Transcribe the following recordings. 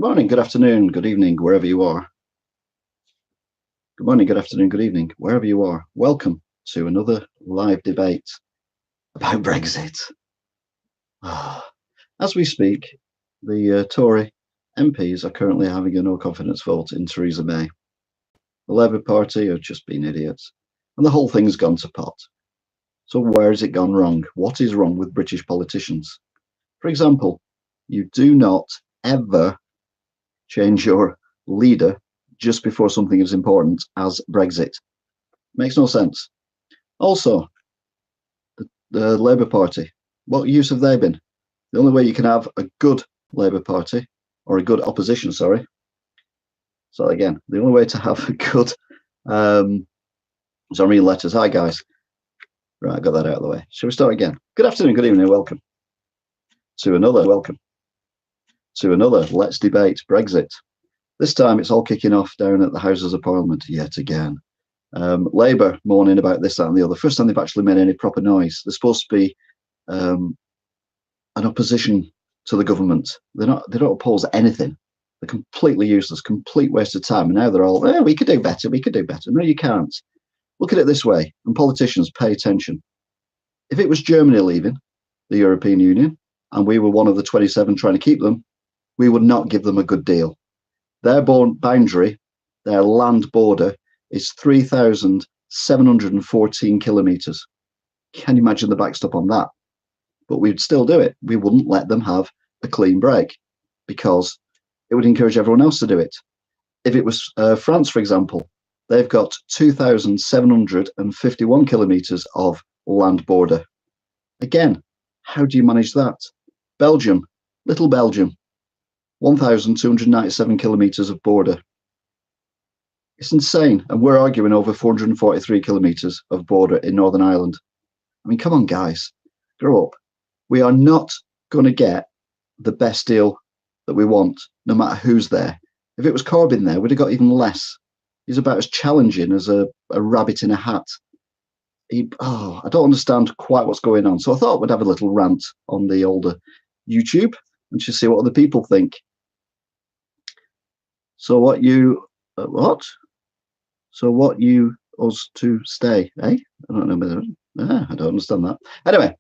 Good morning, good afternoon, good evening, wherever you are. Good morning, good afternoon, good evening, wherever you are. Welcome to another live debate about Brexit. As we speak, the Tory MPs are currently having a no confidence vote in Theresa May. The Labour Party have just been idiots, and the whole thing's gone to pot. So where has it gone wrong? What is wrong with British politicians? For example, you do not ever change your leader just before something is important, as Brexit. Makes no sense. Also, the Labour Party, what use have they been? The only way you can have a good Labour Party, or a good opposition, sorry. So again, the only way to have a good, so I'm reading letters. Hi guys. Right, I got that out of the way. Shall we start again? Good afternoon, good evening, welcome to another Let's Debate Brexit. This time it's all kicking off down at the Houses of Parliament yet again. Labour moaning about this, that and the other. First time they've actually made any proper noise. They're supposed to be an opposition to the government. They don't oppose anything. They're completely useless, complete waste of time. And now they're all, we could do better, we could do better. No, you can't. Look at it this way, and politicians, pay attention. If it was Germany leaving the European Union, and we were one of the 27 trying to keep them, we would not give them a good deal. Their boundary, their land border, is 3,714 kilometres. Can you imagine the backstop on that? But we'd still do it. We wouldn't let them have a clean break because it would encourage everyone else to do it. If it was France, for example, they've got 2,751 kilometres of land border. Again, how do you manage that? Belgium, little Belgium, 1,297 kilometres of border. It's insane. And we're arguing over 443 kilometres of border in Northern Ireland. I mean, come on, guys, grow up. We are not going to get the best deal that we want, no matter who's there. If it was Corbyn there, we'd have got even less. He's about as challenging as a rabbit in a hat. I don't understand quite what's going on. So I thought we'd have a little rant on the older YouTube and just see what other people think. So what you us to stay, eh? I don't know. I don't understand that. Anyway,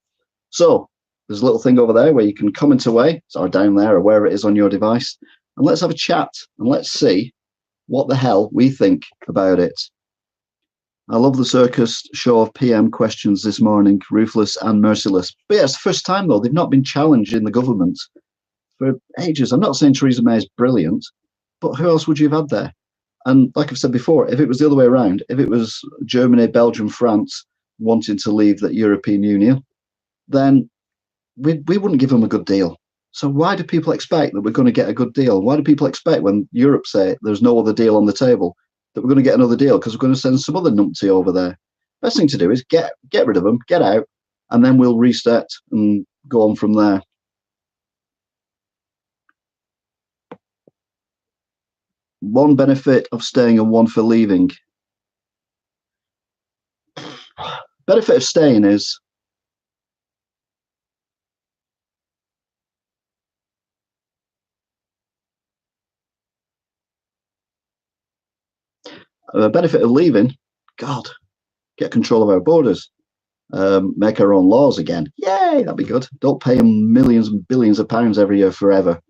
so there's a little thing over there where you can comment away, or down there, or wherever it is on your device, and let's have a chat and let's see what the hell we think about it. I love the circus show of PM questions this morning, ruthless and merciless. But yeah, it's the first time though they've not been challenged in the government for ages. I'm not saying Theresa May is brilliant, but who else would you have had there? And like I've said before, if it was the other way around, if it was Germany, Belgium, France wanting to leave the European Union, then we wouldn't give them a good deal. So why do people expect that we're going to get a good deal? Why do people expect when Europe say there's no other deal on the table that we're going to get another deal because we're going to send some other numpty over there? Best thing to do is get rid of them, get out, and then we'll reset and go on from there. One benefit of staying and one for leaving. Benefit of staying is benefit of leaving, God, get control of our borders, make our own laws again. Yay, that'd be good. Don't pay them millions and billions of pounds every year forever.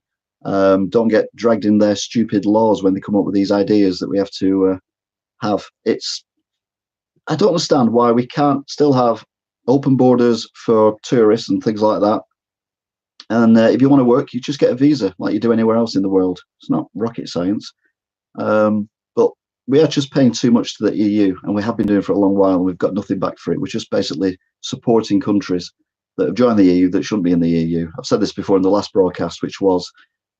Don't get dragged in their stupid laws when they come up with these ideas that we have to have. I don't understand why we can't still have open borders for tourists and things like that. And if you want to work, you just get a visa like you do anywhere else in the world. It's not rocket science. But we are just paying too much to the EU, and we have been doing it for a long while, and we've got nothing back for it. We're just basically supporting countries that have joined the EU that shouldn't be in the EU. I've said this before in the last broadcast, which was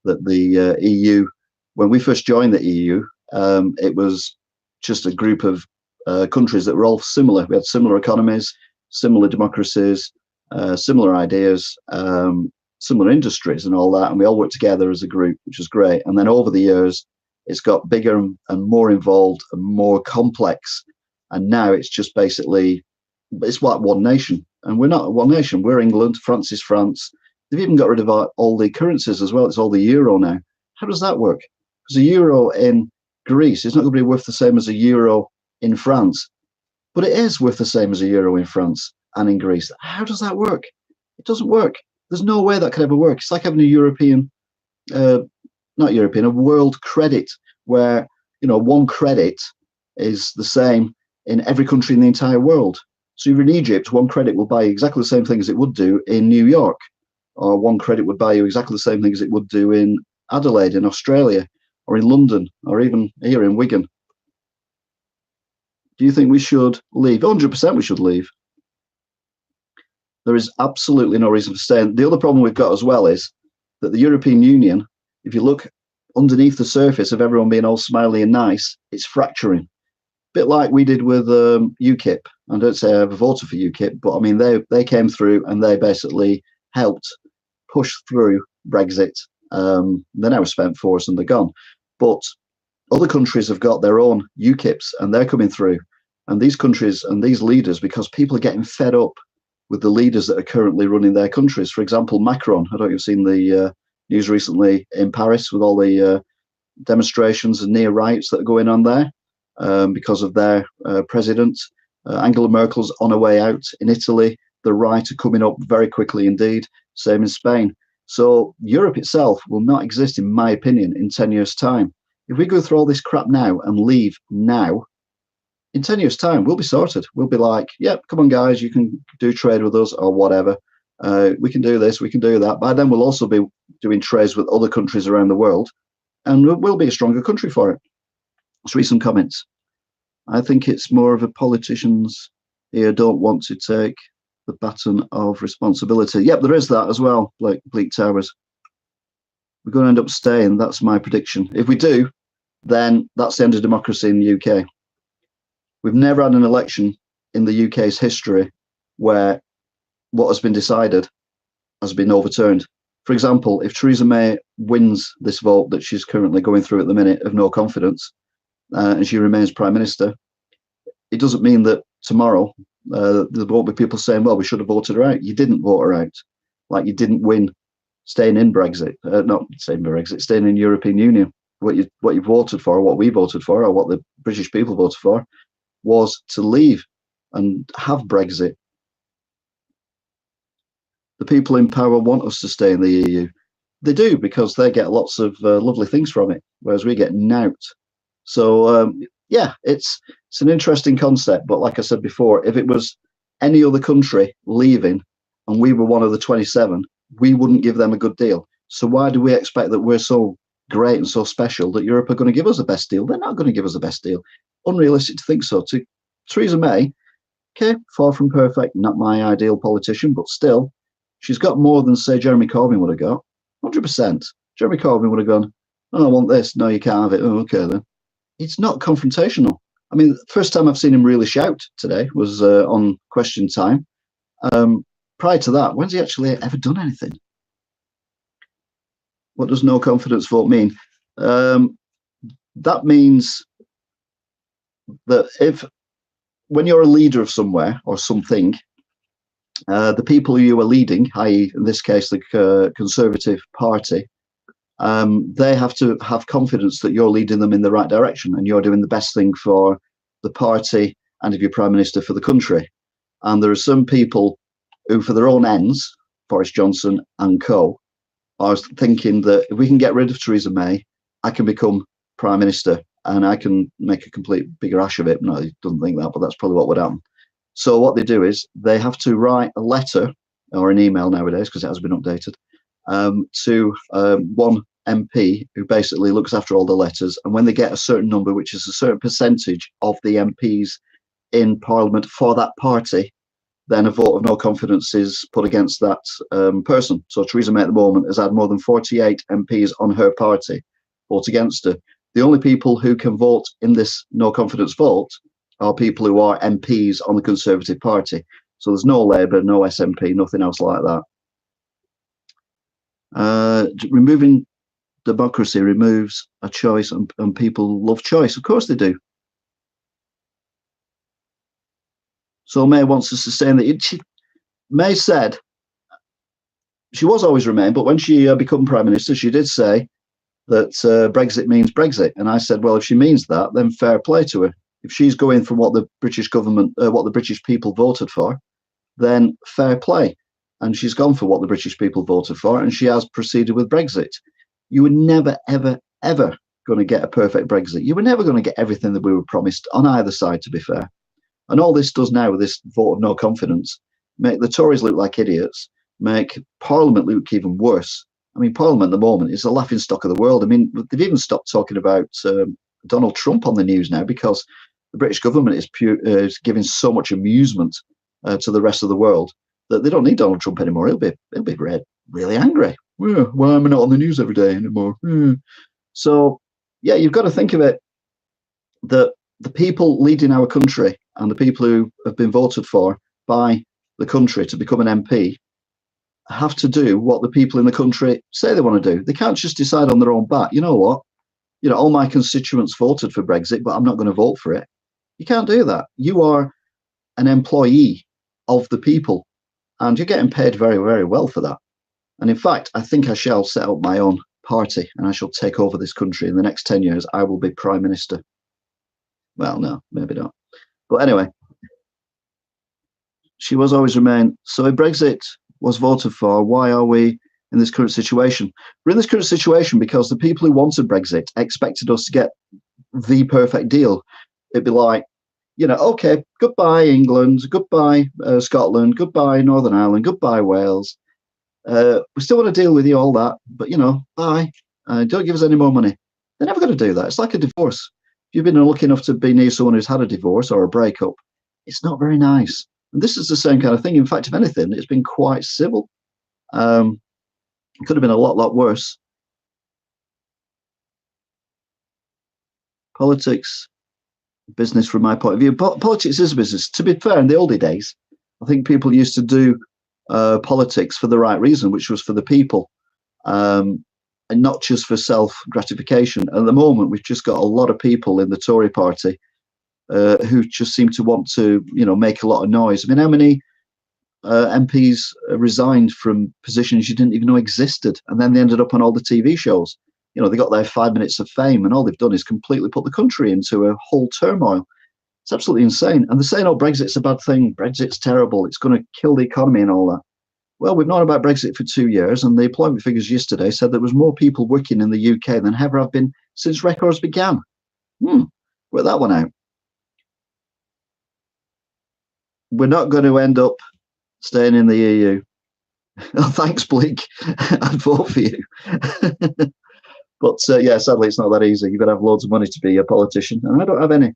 that the EU, when we first joined the EU, it was just a group of countries that were all similar. We had similar economies, similar democracies, similar ideas, similar industries and all that, and we all worked together as a group, which was great. And then over the years, it's got bigger and more involved and more complex, and now it's just basically, it's like one nation, and we're not one nation. We're England, France is France. They've even got rid of all the currencies as well. It's all the euro now. How does that work? Because a euro in Greece is not going to be worth the same as a euro in France, but it is worth the same as a euro in France and in Greece. How does that work? It doesn't work. There's no way that could ever work. It's like having a European, not European, a world credit where, one credit is the same in every country in the entire world. So if you're in Egypt, one credit will buy you exactly the same thing as it would do in New York, or one credit would buy you exactly the same thing as it would do in Adelaide, in Australia, or in London, or even here in Wigan. Do you think we should leave? 100% we should leave. There is absolutely no reason for staying. The other problem we've got as well is that the European Union, if you look underneath the surface of everyone being all smiley and nice, it's fracturing. A bit like we did with UKIP. I don't say I ever voted for UKIP, but I mean, they came through and they basically helped push through Brexit. They're now spent for us and they're gone. But other countries have got their own UKIPs and they're coming through. And these countries and these leaders, because people are getting fed up with the leaders that are currently running their countries. For example, Macron. I don't know if you've seen the news recently in Paris with all the demonstrations and near riots that are going on there because of their president. Angela Merkel's on her way out in Italy. The right are coming up very quickly indeed. Same in Spain. So Europe itself will not exist, in my opinion, in 10 years' time. If we go through all this crap now and leave now, in 10 years' time, we'll be sorted. We'll be like, yep, come on, guys, you can do trade with us or whatever. We can do this, we can do that. By then, we'll also be doing trades with other countries around the world, and we'll be a stronger country for it. Let's read some comments. I think it's more of a politicians here don't want to take the baton of responsibility. Yep, there is that as well, like Bleak Towers. We're going to end up staying. That's my prediction. If we do, then that's the end of democracy in the UK. We've never had an election in the UK's history where what has been decided has been overturned. For example, if Theresa May wins this vote that she's currently going through at the minute of no confidence, and she remains Prime Minister, it doesn't mean that tomorrow there won't be people saying, well, we should have voted her out. You didn't vote her out. Like you didn't win staying in Brexit, not staying in Brexit, staying in European Union. What you voted for, what we voted for, or what the British people voted for, was to leave and have Brexit. The people in power want us to stay in the EU. They do, because they get lots of lovely things from it, whereas we get nout. So, yeah, it's an interesting concept. But like I said before, if it was any other country leaving and we were one of the 27, we wouldn't give them a good deal. So why do we expect that we're so great and so special that Europe are going to give us the best deal? They're not going to give us the best deal. Unrealistic to think so. To Theresa May, okay, far from perfect, not my ideal politician, but still, she's got more than, say, Jeremy Corbyn would have got. 100%. Jeremy Corbyn would have gone, oh, I want this. No, you can't have it. Oh, okay, then. It's not confrontational. I mean, the first time I've seen him really shout today was on Question Time. Prior to that, when's he actually ever done anything? What does no confidence vote mean? That means that when you're a leader of somewhere or something, the people who you are leading, i.e. in this case the Conservative Party, they have to have confidence that you're leading them in the right direction and you're doing the best thing for the party and, if you're Prime Minister, for the country. And there are some people who, for their own ends, Boris Johnson and co, are thinking that if we can get rid of Theresa May, I can become Prime Minister and I can make a complete bigger ash of it. No, he doesn't think that, but that's probably what would happen. So what they do is they have to write a letter or an email nowadays, because it has been updated, to one MP who basically looks after all the letters. And when they get a certain number, which is a certain percentage of the MPs in Parliament for that party, then a vote of no confidence is put against that person. So Theresa May at the moment has had more than 48 MPs on her party vote against her. The only people who can vote in this no confidence vote are people who are MPs on the Conservative Party. So there's no Labour, no SNP, nothing else like that. Removing democracy removes a choice, and people love choice. Of course they do. So May wants us to stay in the... May said she was always Remain, but when she became Prime Minister, she did say that Brexit means Brexit. And I said, well, if she means that, then fair play to her. If she's going for what the British government, what the British people voted for, then fair play. And she's gone for what the British people voted for, and she has proceeded with Brexit. You were never, ever, ever going to get a perfect Brexit. You were never going to get everything that we were promised on either side, to be fair. And all this does now with this vote of no confidence, make the Tories look like idiots, make Parliament look even worse. I mean, Parliament at the moment is the laughingstock of the world. I mean, they've even stopped talking about Donald Trump on the news now because the British government is giving so much amusement to the rest of the world that they don't need Donald Trump anymore. He'll be really angry. Well, why am I not on the news every day anymore? So, yeah, you've got to think of it that the people leading our country and the people who have been voted for by the country to become an MP have to do what the people in the country say they want to do. They can't just decide on their own bat. You know what? You know, all my constituents voted for Brexit, but I'm not going to vote for it. You can't do that. You are an employee of the people, and you're getting paid very, very well for that. And in fact, I think I shall set up my own party and I shall take over this country. In the next 10 years, I will be Prime Minister. Well, no, maybe not. But anyway, she was always remain. So if Brexit was voted for, why are we in this current situation? We're in this current situation because the people who wanted Brexit expected us to get the perfect deal. It'd be like, you know, okay, goodbye England, goodbye Scotland, goodbye Northern Ireland, goodbye Wales. We still want to deal with you, all that, but, you know, bye. Don't give us any more money. They're never going to do that. It's like a divorce. If you've been lucky enough to be near someone who's had a divorce or a breakup, it's not very nice. And this is the same kind of thing. In fact, if anything, it's been quite civil. It could have been a lot worse. Politics, business from my point of view. Politics is a business. To be fair, in the older days, I think people used to do politics for the right reason, which was for the people, and not just for self-gratification. At the moment, we've just got a lot of people in the Tory party who just seem to want to, you know, make a lot of noise. I mean, how many MPs resigned from positions you didn't even know existed, and then they ended up on all the TV shows? You know, they got their 5 minutes of fame, and all they've done is completely put the country into a whole turmoil. It's absolutely insane. And they're saying, oh, Brexit's a bad thing. Brexit's terrible. It's going to kill the economy and all that. Well, we've known about Brexit for 2 years, and the employment figures yesterday said there was more people working in the UK than ever have been since records began. Work that one out. We're not going to end up staying in the EU. Oh, thanks, Bleak. I'd vote for you. But yeah, sadly, it's not that easy. You've got to have loads of money to be a politician, and I don't have any.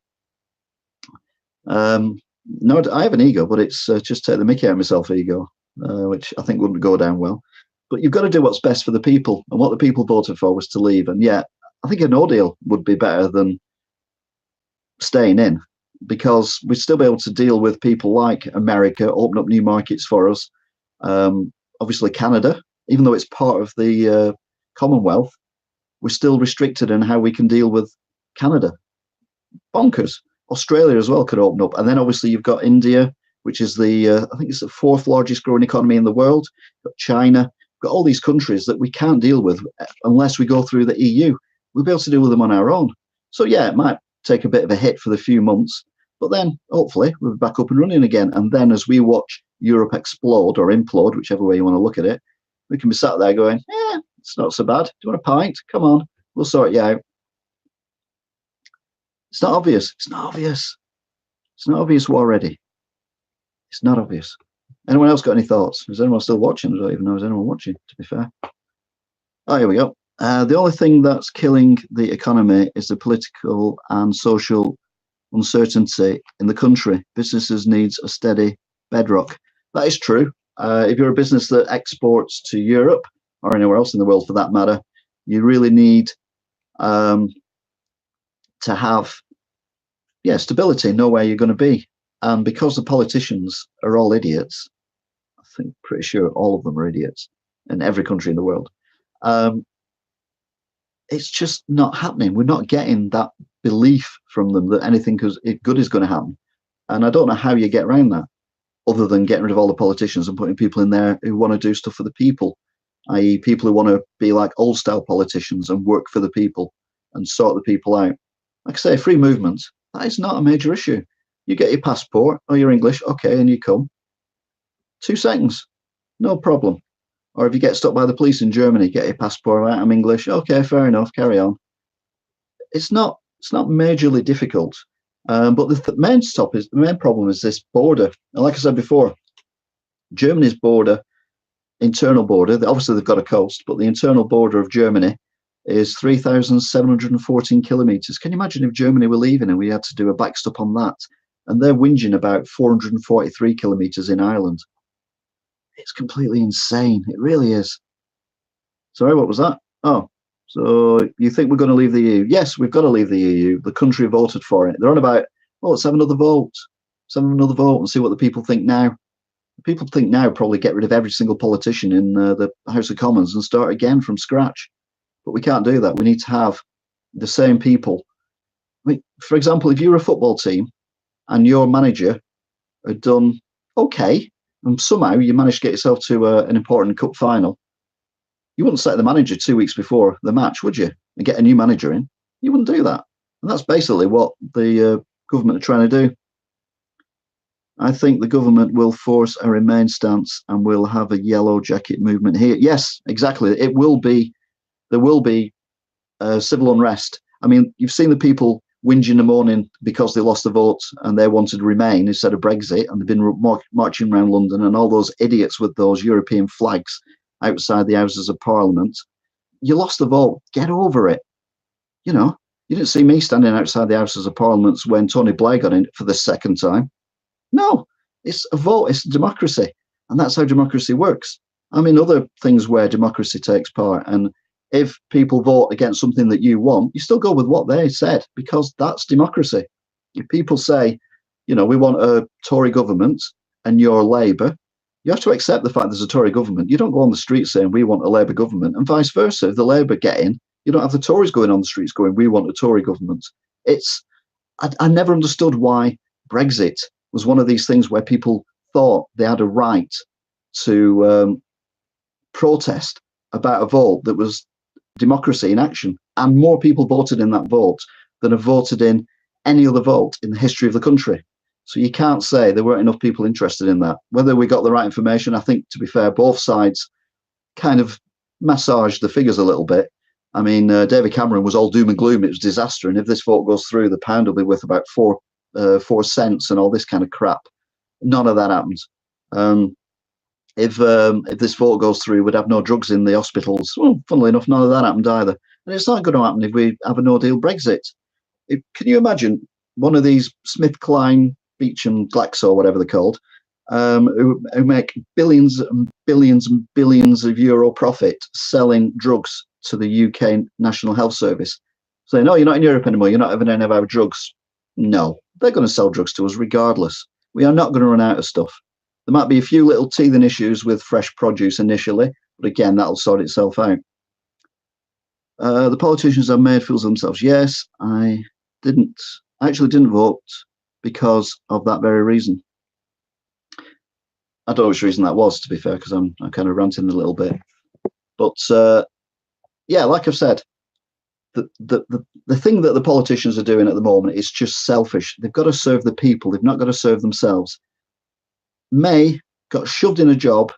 No, I have an ego, but it's just take the mickey out of myself ego, which I think wouldn't go down well. But you've got to do what's best for the people, and what the people voted for was to leave. And yeah, I think a no deal would be better than staying in, because we'd still be able to deal with people like America, open up new markets for us. Obviously, Canada, even though it's part of the Commonwealth, we're still restricted in how we can deal with Canada. Bonkers. Australia as well could open up. And then obviously you've got India, which is the, I think it's the 4th largest growing economy in the world. You've got China. We've got all these countries that we can't deal with unless we go through the EU. We'll be able to deal with them on our own. So yeah, it might take a bit of a hit for the few months, but then hopefully we'll be back up and running again. And then as we watch Europe explode or implode, whichever way you want to look at it, we can be sat there going, it's not so bad. Do you want a pint? Come on, we'll sort you out. It's not obvious. It's not obvious. It's not obvious already. It's not obvious. Anyone else got any thoughts? Is anyone still watching? I don't even know. Is anyone watching, to be fair? Oh, here we go. The only thing that's killing the economy is the political and social uncertainty in the country. Businesses needs a steady bedrock. That is true. If you're a business that exports to Europe or anywhere else in the world for that matter, you really need to have stability, know where you're going to be. And because the politicians are all idiots, I think pretty sure all of them are idiots in every country in the world, it's just not happening. We're not getting that belief from them that anything good is going to happen. And I don't know how you get around that other than getting rid of all the politicians and putting people in there who want to do stuff for the people. i.e. people who want to be like old style politicians and work for the people and sort the people out. Like I say, free movement, that is not a major issue. You get your passport, or you're English, okay, and you come. 2 seconds, no problem. Or if you get stopped by the police in Germany, get your passport, right, I'm English, okay, fair enough, carry on. It's not majorly difficult. But the main problem is this border. And like I said before, Germany's border, internal border, obviously they've got a coast, but the internal border of Germany is 3,714 kilometres. Can you imagine if Germany were leaving and we had to do a backstop on that? And they're whinging about 443 kilometres in Ireland. It's completely insane. It really is. Sorry, what was that? Oh, so you think we're going to leave the EU? Yes, we've got to leave the EU. The country voted for it. They're on about, well, let's have another vote. Let's have another vote and see what the people think now. The people think now probably get rid of every single politician in the House of Commons and start again from scratch. But we can't do that. We need to have the same people. I mean, for example, if you're a football team and your manager had done okay, and somehow you managed to get yourself to an important cup final, you wouldn't sack the manager 2 weeks before the match, would you? And get a new manager in? You wouldn't do that. And that's basically what the government are trying to do. I think the government will force a Remain stance and we'll have a yellow jacket movement here. Yes, exactly. It will be. There will be civil unrest. I mean, you've seen the people whinge in the morning because they lost the vote and they wanted Remain instead of Brexit, and they've been marching around London, and all those idiots with those European flags outside the Houses of Parliament. You lost the vote. Get over it. You know, you didn't see me standing outside the Houses of Parliament when Tony Blair got in for the second time. No, it's a vote. It's democracy. And that's how democracy works. I mean, other things where democracy takes part, and if people vote against something that you want, you still go with what they said, because that's democracy. If people say, you know, we want a Tory government and you're Labour, you have to accept the fact there's a Tory government. You don't go on the street saying we want a Labour government, and vice versa. If the Labour get in, you don't have the Tories going on the streets going, we want a Tory government. I never understood why Brexit was one of these things where people thought they had a right to protest about a vote that was democracy in action. And more people voted in that vote than have voted in any other vote in the history of the country. So you can't say there weren't enough people interested in that. Whether we got the right information, I think, to be fair, both sides kind of massaged the figures a little bit. I mean, David Cameron was all doom and gloom. It was disaster. And if this vote goes through, the pound will be worth about 4 cents and all this kind of crap. None of that happened. If this vote goes through, we'd have no drugs in the hospitals. Well, funnily enough, none of that happened either. And it's not going to happen if we have a no-deal Brexit. Can you imagine one of these SmithKline, Beecham, Glaxo, whatever they're called, who make billions and billions and billions of euro profit selling drugs to the UK National Health Service, saying, no, you're not in Europe anymore, you're not having any of our drugs. No, they're going to sell drugs to us regardless. We are not going to run out of stuff. There might be a few little teething issues with fresh produce initially, but again, that'll sort itself out. The politicians have made fools of themselves. Yes, I actually didn't vote because of that very reason. I don't know which reason that was, to be fair, because I'm kind of ranting a little bit. But yeah, like I've said, the thing that the politicians are doing at the moment is just selfish. They've got to serve the people. They've not got to serve themselves. May got shoved in a job.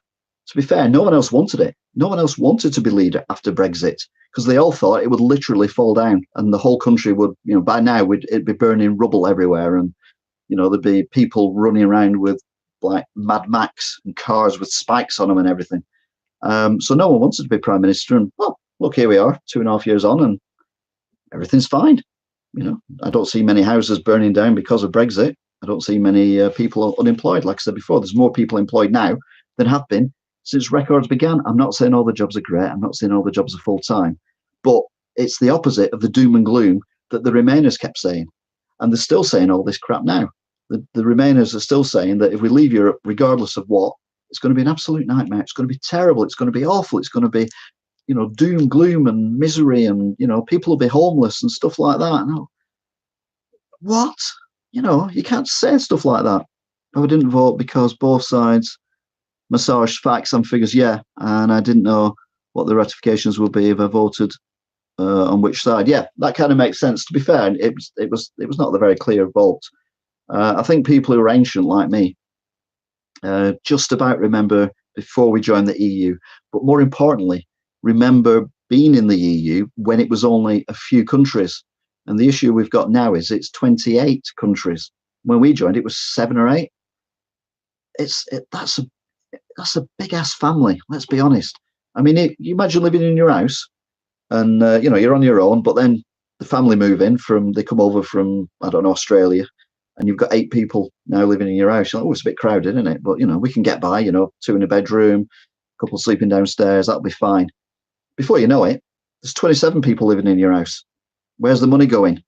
To be fair, no one else wanted it. No one else wanted to be leader after Brexit, because they all thought it would literally fall down and the whole country would, you know, by now it'd be burning rubble everywhere, and you know there'd be people running around with like Mad Max and cars with spikes on them and everything. So no one wanted to be prime minister, and well, look, here we are, 2.5 years on, and everything's fine. You know, I don't see many houses burning down because of Brexit. I don't see many people unemployed. Like I said before, there's more people employed now than have been since records began. I'm not saying all the jobs are great. I'm not saying all the jobs are full time, but it's the opposite of the doom and gloom that the Remainers kept saying. And they're still saying all this crap now. The Remainers are still saying that if we leave Europe, regardless of what, it's going to be an absolute nightmare. It's going to be terrible. It's going to be awful. It's going to be, you know, doom, gloom and misery, and, you know, people will be homeless and stuff like that. No. What? You know, you can't say stuff like that. I didn't vote because both sides massaged facts and figures, yeah, and I didn't know what the ratifications will be if I voted on which side. Yeah, that kind of makes sense. To be fair, it was not a very clear vote. I think people who are ancient like me just about remember before we joined the EU, but more importantly, remember being in the EU when it was only a few countries. And the issue we've got now is it's 28 countries. When we joined, it was 7 or 8. That's a big ass family. Let's be honest. I mean, you imagine living in your house, and you're on your own, but then the family move in they come over from, I don't know, Australia, and you've got 8 people now living in your house. You're like, oh, it's a bit crowded, isn't it? But we can get by. 2 in a bedroom, a couple sleeping downstairs. That'll be fine. Before you know it, there's 27 people living in your house. Where's the money going?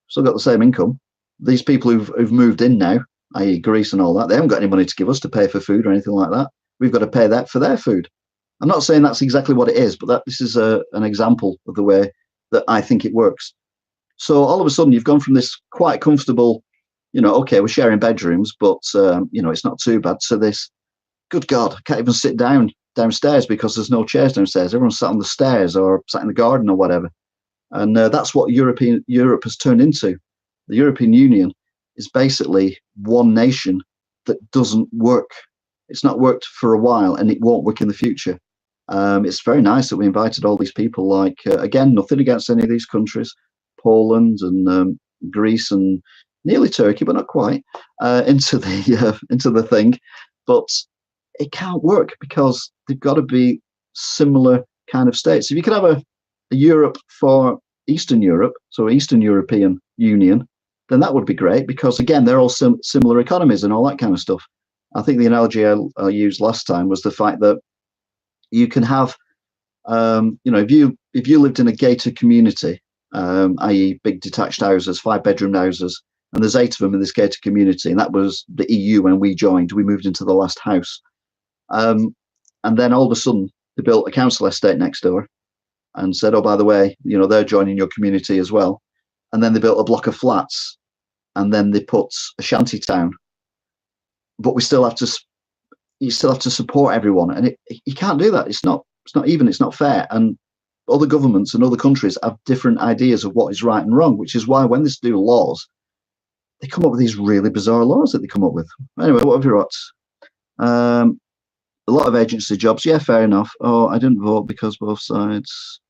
Still got the same income. These people who've moved in now, i.e. Greece and all that, they haven't got any money to give us to pay for food or anything like that. We've got to pay that for their food. I'm not saying that's exactly what it is, but this is an example of the way that I think it works. So all of a sudden, you've gone from this quite comfortable, okay, we're sharing bedrooms, but it's not too bad. So this, good God, I can't even sit downstairs because there's no chairs downstairs. Everyone's sat on the stairs or sat in the garden or whatever. And that's what Europe has turned into. The European Union is basically one nation that doesn't work. It's not worked for a while, and it won't work in the future. It's very nice that we invited all these people, like, again, nothing against any of these countries, Poland and Greece and nearly Turkey, but not quite, into the thing. But it can't work because they've got to be similar kind of states. If you could have a Europe for Eastern Europe, so Eastern European Union, then that would be great because, again, they're all similar economies and all that kind of stuff. I think the analogy I used last time was the fact that you can have, if you lived in a gated community, i.e. big detached houses, 5-bedroom houses, and there's 8 of them in this gated community, and that was the EU when we joined. We moved into the last house. And then all of a sudden, they built a council estate next door and said, oh, by the way, they're joining your community as well. And then they built a block of flats, and then they put a shanty town. But you still have to support everyone, and you can't do that. It's not even. It's not fair. And other governments and other countries have different ideas of what is right and wrong, which is why when they do laws, they come up with these really bizarre laws that they come up with. Anyway, what have you got? A lot of agency jobs. Yeah, fair enough. Oh, I didn't vote because both sides.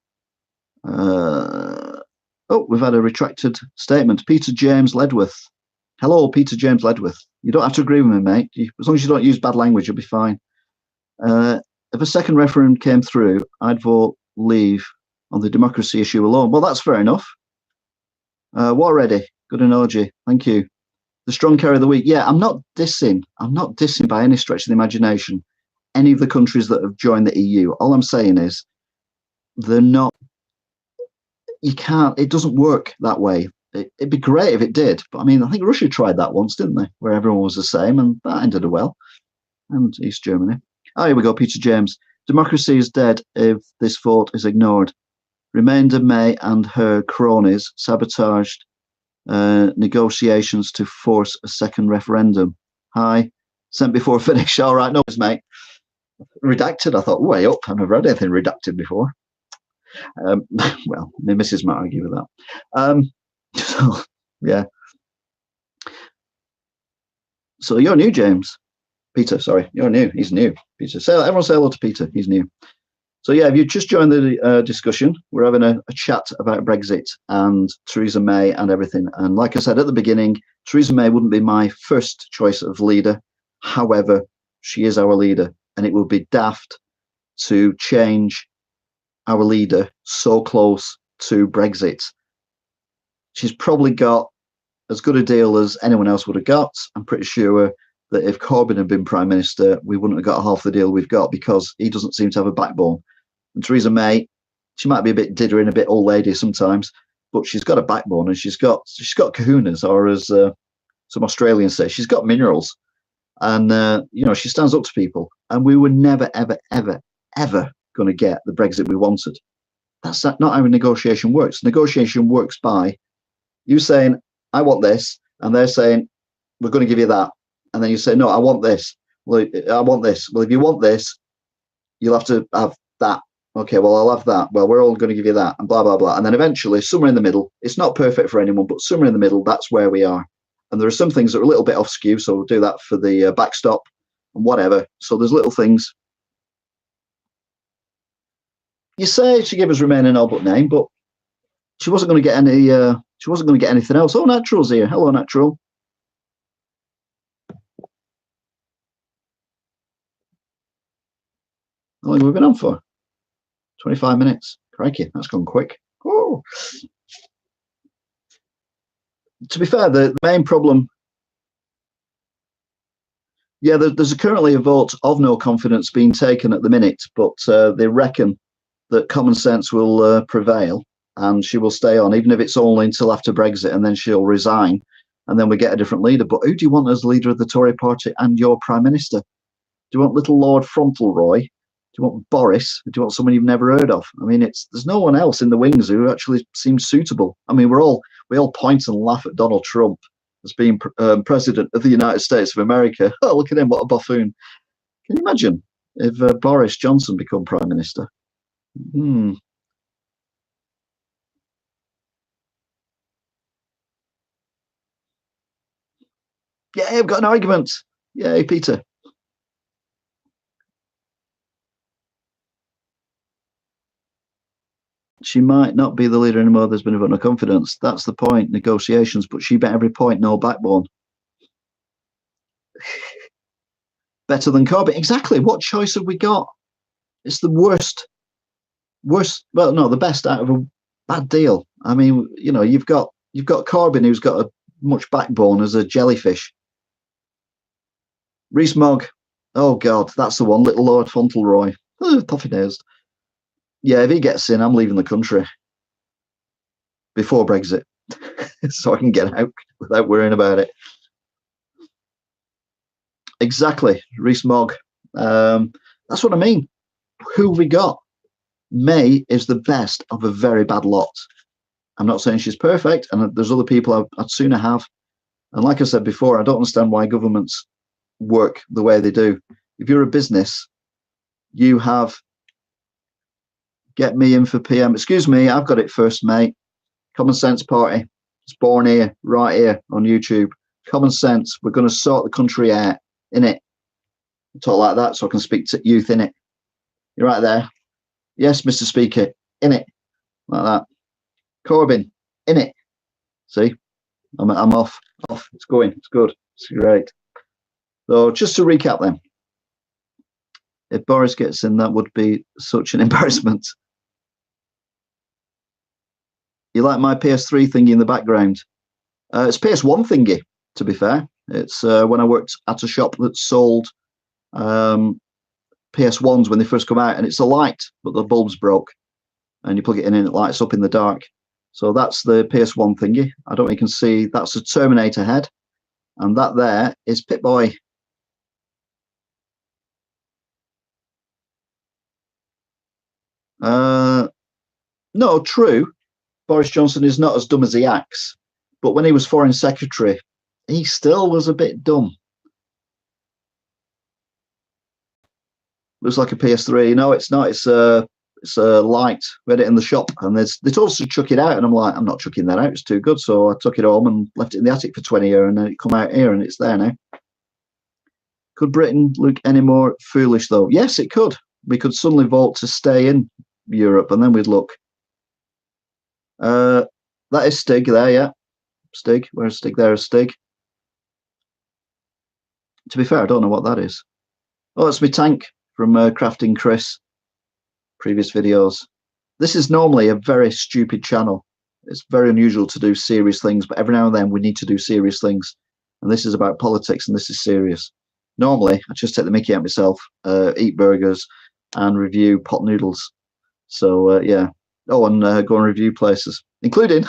We've had a retracted statement. Peter James Ledworth. Hello, Peter James Ledworth. You don't have to agree with me, mate. As long as you don't use bad language, you'll be fine. If a second referendum came through, I'd vote leave on the democracy issue alone. Well, that's fair enough. War ready. Good analogy. Thank you. The strong carry of the weak. Yeah, I'm not dissing by any stretch of the imagination any of the countries that have joined the EU. All I'm saying is they're not. It doesn't work that way. It'd be great if it did, but I mean, I think Russia tried that once, didn't they? Where everyone was the same, and that ended well. And East Germany. Oh, here we go, Peter James. Democracy is dead if this vote is ignored. Remainder May and her cronies sabotaged negotiations to force a second referendum. Hi, sent before finish. All right, no, mate. Redacted. I thought, way up. I've never read anything redacted before. Well, my missus might argue with that. So, yeah. So you're new, James. Peter, sorry. You're new. He's new. Peter. Everyone say hello to Peter. He's new. So, yeah, if you just joined the discussion, we're having a chat about Brexit and Theresa May and everything. And like I said at the beginning, Theresa May wouldn't be my first choice of leader. However, she is our leader. And it would be daft to change our leader so close to Brexit. She's probably got as good a deal as anyone else would have got. I'm pretty sure that if Corbyn had been Prime Minister, we wouldn't have got half the deal we've got because he doesn't seem to have a backbone. And Theresa May, she might be a bit dithering, a bit old lady sometimes, but she's got a backbone and she's got kahunas, or as some Australians say, she's got minerals. And, she stands up to people. And we were never, ever, ever, ever going to get the Brexit we wanted. That's not how negotiation works. Negotiation works by you saying, I want this, and they're saying, we're going to give you that. And then you say, no, I want this. Well, I want this. Well, if you want this, you'll have to have that. Okay, well, I'll have that. Well, we're all going to give you that, and blah, blah, blah. And then eventually, somewhere in the middle, it's not perfect for anyone, but somewhere in the middle, that's where we are. And there are some things that are a little bit off skew, so we'll do that for the backstop and whatever. So there's little things. You say she gave us Remain an all but name, but she wasn't going to get any. She wasn't going to get anything else. Oh, Natural's here. Hello, Natural. How long have we been on for? 25 minutes. Crikey, that's gone quick. Oh. To be fair, the main problem. Yeah, there's currently a vote of no confidence being taken at the minute, but they reckon that common sense will prevail and she will stay on, even if it's only until after Brexit, and then she'll resign, and then we get a different leader. But who do you want as leader of the Tory party and your prime minister? Do you want little Lord Fauntleroy? Do you want Boris? Do you want someone you've never heard of? I mean, there's no one else in the wings who actually seems suitable. I mean, we all point and laugh at Donald Trump as being president of the United States of America. Oh, look at him, what a buffoon. Can you imagine if Boris Johnson become prime minister? Hmm. Yeah, I've got an argument. Yay, Peter. She might not be the leader anymore. There's been a vote of confidence. That's the point. Negotiations, but she bet every point, no backbone. Better than Corbyn. Exactly. What choice have we got? It's the worst. Well, no, the best out of a bad deal. I mean, you've got Corbyn, who's got a much backbone as a jellyfish. Rees Mogg. Oh God, that's the one. Little Lord Fauntleroy. Puffy nosed. Yeah, if he gets in, I'm leaving the country before Brexit, so I can get out without worrying about it. Exactly, Rees Mogg. That's what I mean. Who we got? May is the best of a very bad lot. I'm not saying she's perfect, and there's other people I'd sooner have. And like I said before, I don't understand why governments work the way they do. If you're a business, you have get me in for PM. Excuse me, I've got it first, mate. Common Sense Party. It's born here, right here on YouTube. Common sense. We're going to sort the country out, in it. Talk like that so I can speak to youth in it. You're right there. Yes, Mr. Speaker, in it. Like that. Corbyn, in it. See, I'm off. It's going. It's good. It's great. So just to recap then, if Boris gets in, that would be such an embarrassment. You like my PS3 thingy in the background? It's PS1 thingy, to be fair. It's when I worked at a shop that sold PS1s when they first come out, and it's a light, but the bulb's broke, and you plug it in and it lights up in the dark. So that's the PS1 thingy. I don't know if you can see, that's a Terminator head, and that there is Pip-Boy. No, true. Boris Johnson is not as dumb as he acts, but when he was Foreign Secretary, he still was a bit dumb. Looks like a PS3. No, it's not. It's a light. We had it in the shop, and they told us to chuck it out, and I'm like, I'm not chucking that out. It's too good. So I took it home and left it in the attic for 20 years, and then it come out here, and it's there now. Could Britain look any more foolish though? Yes, it could. We could suddenly vote to stay in Europe, and then we'd look. That is Stig there, yeah. Stig. Where's Stig? There is Stig. To be fair, I don't know what that is. Oh, that's my tank from Crafting Chris. Previous videos. This is normally a very stupid channel. It's very unusual to do serious things, but every now and then we need to do serious things. And this is about politics, and this is serious. Normally, I just take the mickey out myself, eat burgers, and review pot noodles. So, yeah. Oh, and go and review places, including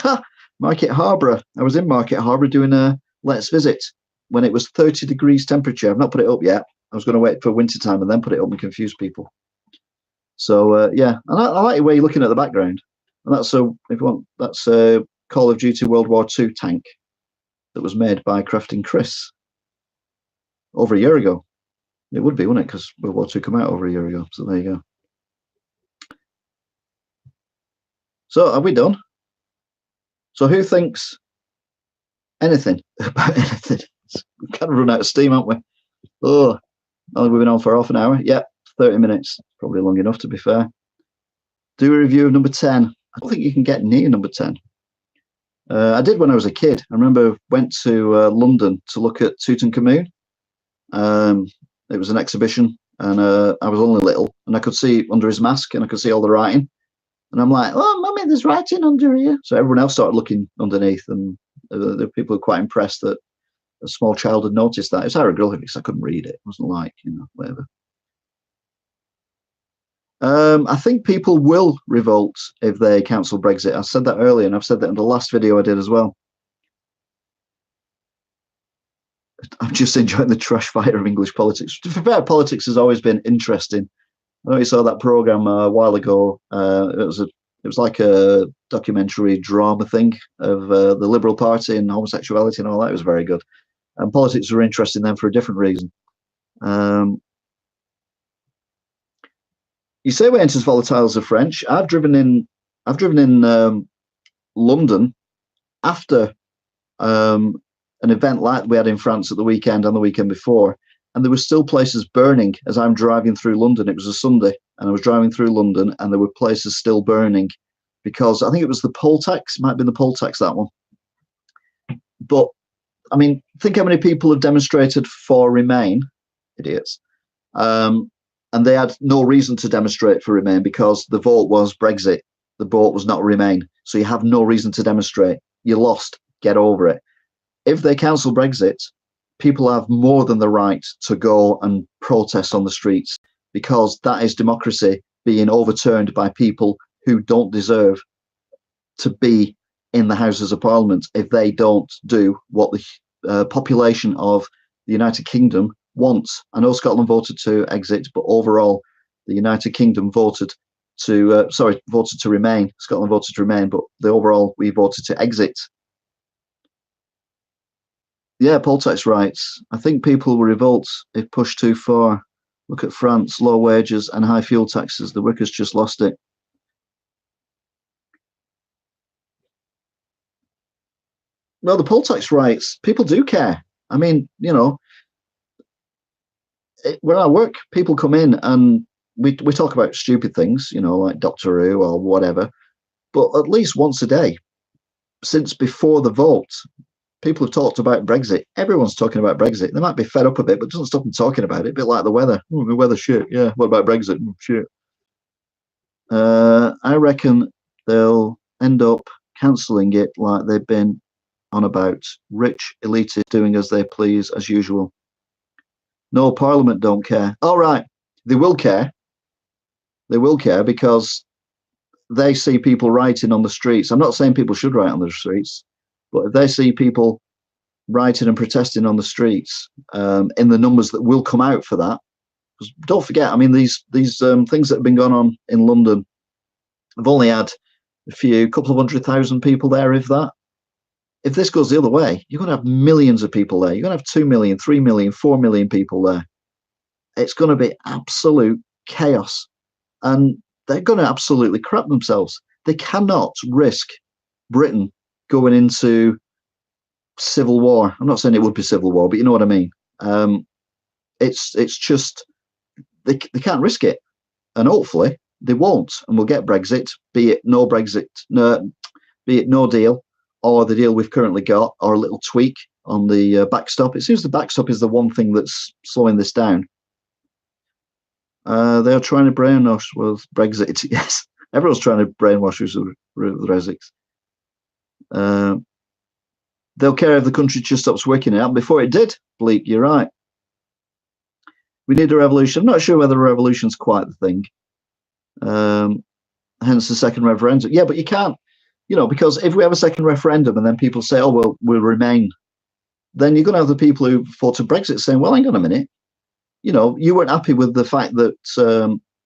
Market Harborough. I was in Market Harborough doing a Let's Visit when it was 30 degrees temperature. I've not put it up yet. I was going to wait for winter time and then put it up and confuse people. So yeah, and I like the way you're looking at the background. And that's if you want, that's a Call of Duty World War II tank that was made by Crafting Chris over a year ago. It would be, wouldn't it? Because World War II came out over a year ago. So there you go. So are we done? So who thinks anything about anything? We've kind of run out of steam, haven't we? Oh, we've been on for half an hour. Yeah, 30 minutes. Probably long enough, to be fair. Do a review of number 10. I don't think you can get near number 10. I did when I was a kid. I remember went to London to look at Tutankhamun. It was an exhibition, and I was only little, and I could see under his mask, and I could see all the writing. And I'm like, "Oh, mummy, there's writing under here." So everyone else started looking underneath, and the people were quite impressed that a small child had noticed that. It's hieroglyphics. I couldn't read it. It wasn't like, whatever. I think people will revolt if they cancel Brexit. I said that earlier, and I've said that in the last video I did as well. I'm just enjoying the trash fire of English politics. To be fair, politics has always been interesting. I know you saw that program a while ago. It was like a documentary drama thing of the Liberal Party and homosexuality and all that. It was very good. And politics were interesting then for a different reason. You say we ain't as volatile as the French. I've driven in London after an event like we had in France at the weekend and the weekend before, and there were still places burning as I'm driving through London. It was a Sunday, and I was driving through London, and there were places still burning because I think it was the poll tax. Might have been the poll tax, that one. But I mean, think how many people have demonstrated for Remain, idiots. And they had no reason to demonstrate for Remain because the vote was Brexit. The vote was not Remain. So you have no reason to demonstrate. You lost. Get over it. If they cancel Brexit, people have more than the right to go and protest on the streets because that is democracy being overturned by people who don't deserve to be in the Houses of Parliament if they don't do what the population of the United Kingdom wants. I know Scotland voted to exit, but overall, the United Kingdom voted to remain. Scotland voted to remain, but overall, we voted to exit. Yeah, poll tax rights. I think people will revolt if pushed too far. Look at France, low wages and high fuel taxes. The workers just lost it. Well, the poll tax rights, people do care. I mean, where I work, people come in and we talk about stupid things, like Doctor Who or whatever. But at least once a day, since before the vote, people have talked about Brexit. Everyone's talking about Brexit. They might be fed up a bit, but it doesn't stop them talking about it. A bit like the weather. Oh, the weather shit. Yeah. What about Brexit? Shit. I reckon they'll end up cancelling it like they've been on about. Rich elitists doing as they please as usual. No, Parliament don't care. All right. They will care. They will care because they see people writing on the streets. I'm not saying people should write on the streets, but if they see people writing and protesting on the streets in the numbers that will come out for that, because don't forget, I mean, these things that have been going on in London, I've only had couple of 100,000 people there, if that. If this goes the other way, you're going to have millions of people there. You're going to have 2 million, 3 million, 4 million people there. It's going to be absolute chaos. And they're going to absolutely crap themselves. They cannot risk Britain going into civil war. I'm not saying it would be civil war, but you know what I mean. It's just they can't risk it, and hopefully they won't, and we'll get Brexit, be it no Brexit, be it no deal, or the deal we've currently got, or a little tweak on the backstop. It seems the backstop is the one thing that's slowing this down. They're trying to brainwash with Brexit. Yes, everyone's trying to brainwash us with Brexit. They'll care if the country just stops working it out. Before it did, Bleak, you're right. We need a revolution. I'm not sure whether a revolution's quite the thing. Hence the second referendum. Yeah, but you can't, because if we have a second referendum and then people say, oh, well, we'll remain, then you're going to have the people who fought to Brexit saying, well, hang on a minute. You weren't happy with the fact that,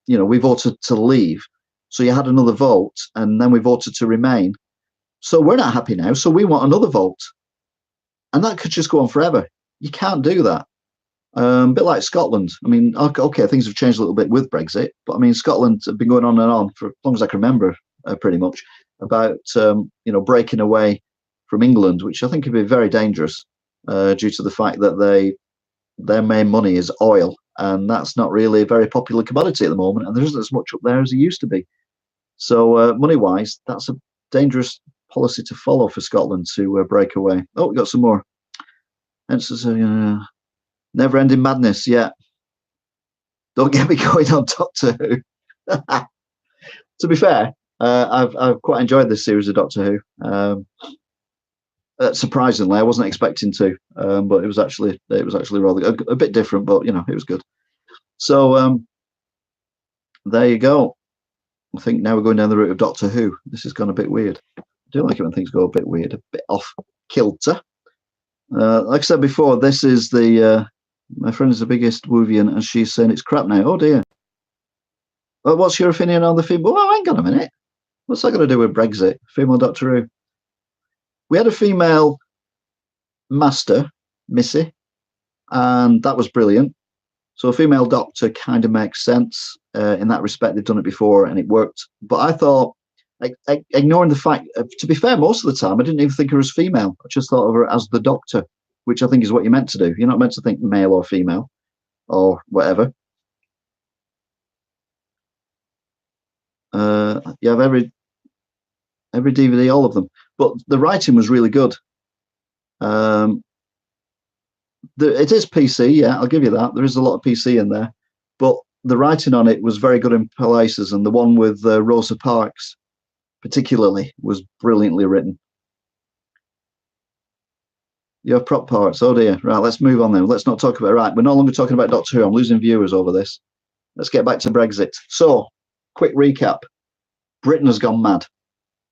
we voted to leave. So you had another vote and then we voted to remain. So we're not happy now. So we want another vote. And that could just go on forever. You can't do that. A bit like Scotland. I mean, okay, things have changed a little bit with Brexit, but I mean, Scotland have been going on and on for as long as I can remember, pretty much, about breaking away from England, which I think could be very dangerous due to the fact that their main money is oil, and that's not really a very popular commodity at the moment, and there isn't as much up there as there used to be. So money-wise, that's a dangerous policy to follow for Scotland to break away. Oh, we got some more. Hence, never-ending madness. Yeah, don't get me going on Doctor Who. To be fair, I've quite enjoyed this series of Doctor Who. Surprisingly, I wasn't expecting to, but it was actually rather a bit different, but it was good. So there you go. I think now we're going down the route of Doctor Who. This has gone a bit weird. I do like it when things go a bit weird, a bit off kilter. Like I said before, this is my friend is the biggest Woovian, and she's saying it's crap now. Oh dear. Well, what's your opinion on the female? Well, hang on a minute. What's that got to do with Brexit? Female Doctor Who. We had a female master, Missy, and that was brilliant. So a female doctor kind of makes sense in that respect. They've done it before and it worked. But I thought, ignoring the fact, to be fair, most of the time I didn't even think her as female. I just thought of her as the doctor, which I think is what you're meant to do. You're not meant to think male or female or whatever. You have every DVD, all of them. But the writing was really good. It is PC, yeah, I'll give you that. There is a lot of PC in there, but the writing on it was very good in places, and the one with Rosa Parks, particularly, was brilliantly written. You have prop parts. Oh dear. Right, let's move on then. Let's not talk about it. Right, we're no longer talking about Doctor Who. I'm losing viewers over this. Let's get back to Brexit. So, quick recap. Britain has gone mad.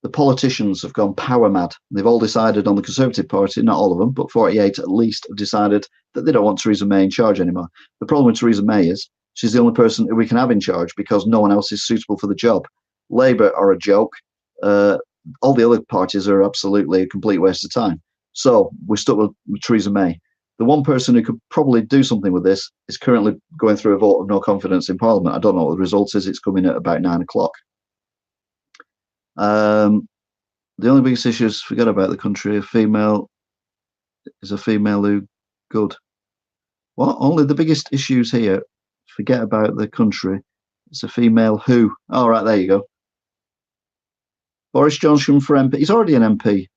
The politicians have gone power mad. They've all decided on the Conservative Party, not all of them, but 48 at least have decided that they don't want Theresa May in charge anymore. The problem with Theresa May is she's the only person who we can have in charge because no one else is suitable for the job. Labour are a joke. All the other parties are absolutely a complete waste of time. So we're stuck with Theresa May. The one person who could probably do something with this is currently going through a vote of no confidence in Parliament. I don't know what the result is. It's coming at about 9 o'clock. The only biggest issue is forget about the country. A female who good. What? Only the biggest issues here. Forget about the country. It's a female who. All right, there you go. Boris Johnson for MP. He's already an MP,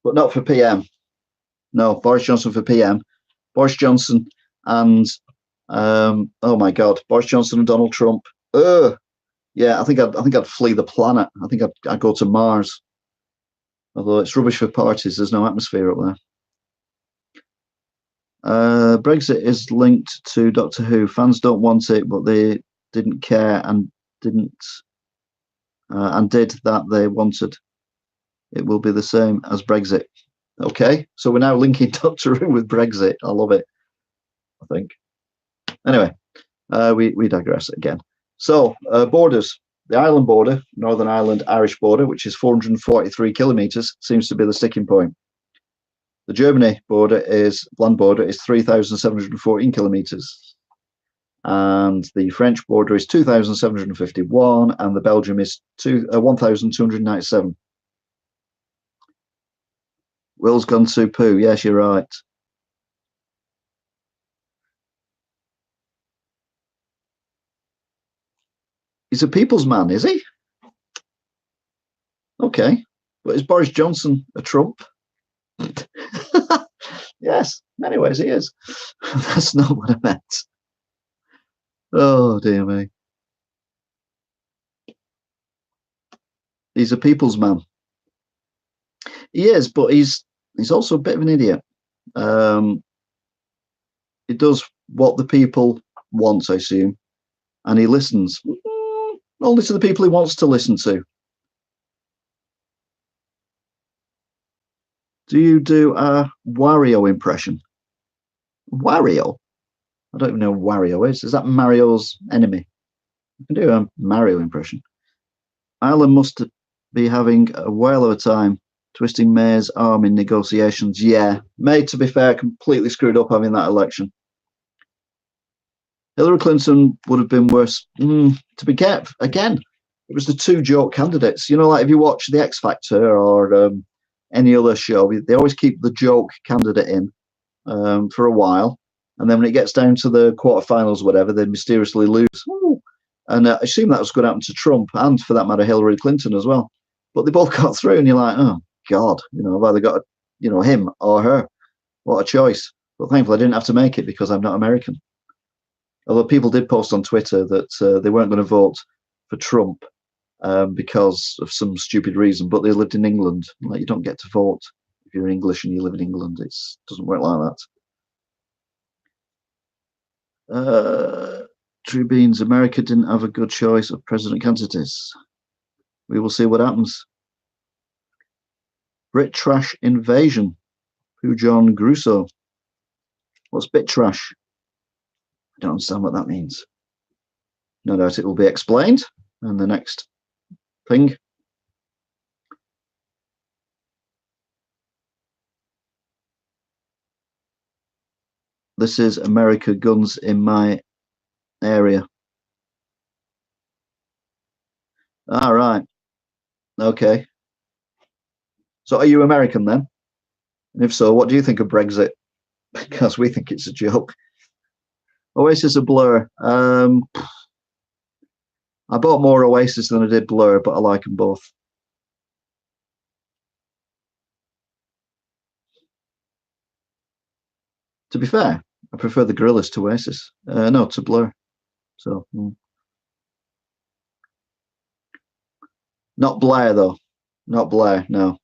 but not for PM. No, Boris Johnson for PM. Boris Johnson and oh my God, Boris Johnson and Donald Trump. Yeah, I think I'd flee the planet. I think I'd go to Mars. Although it's rubbish for parties, there's no atmosphere up there. Brexit is linked to Doctor Who. Fans don't want it, but they didn't care and did that they wanted. It will be the same as Brexit. Okay, so we're now linking Doctor Who with Brexit. I love it. I think. Anyway, we digress again. So, borders. The Ireland border, Northern Ireland Irish border, which is 443 kilometres, seems to be the sticking point. The Germany land border is 3,714 kilometres. And the French border is 2,751, and the Belgium is 1,297. Will's gone to poo. Yes, you're right. He's a people's man, is he? Okay. But is Boris Johnson a Trump? Yes, in many ways he is. That's not what I meant. Oh, dear me. He's a people's man. He is, but he's also a bit of an idiot. He does what the people want, I assume, and he listens. Only to the people he wants to listen to. Do you do a Wario impression? Wario? I don't even know what Wario is. Is that Mario's enemy? I can do a Mario impression. Ireland must be having a whale of a time twisting May's arm in negotiations. Yeah, May, to be fair, completely screwed up having that election. Hillary Clinton would have been worse. To be careful, again, it was the two joke candidates. You know, like if you watch The X Factor or any other show, they always keep the joke candidate in for a while, and then when it gets down to the quarterfinals, or whatever, they mysteriously lose. Ooh. And I assume that was going to happen to Trump and, for that matter, Hillary Clinton as well. But they both got through, and you're like, oh God, you know, I've either got, you know, him or her. What a choice! But thankfully, I didn't have to make it because I'm not American. Although people did post on Twitter that they weren't going to vote for Trump because of some stupid reason, but they lived in England. Like, you don't get to vote if you're English and you live in England. It doesn't work like that. True Beans, America didn't have a good choice of president candidates. We will see what happens. Brit trash invasion. Who John Grusso? What's bit trash? I don't understand what that means. No doubt it will be explained in the next thing. This is America guns in my area. All right. Okay. So are you American then? And if so, what do you think of Brexit? Because we think it's a joke. Oasis a Blur. I bought more Oasis than I did Blur, but I like them both. To be fair, I prefer the Gorillaz to Oasis. No, to Blur. So, not Blair though. Not Blair. No.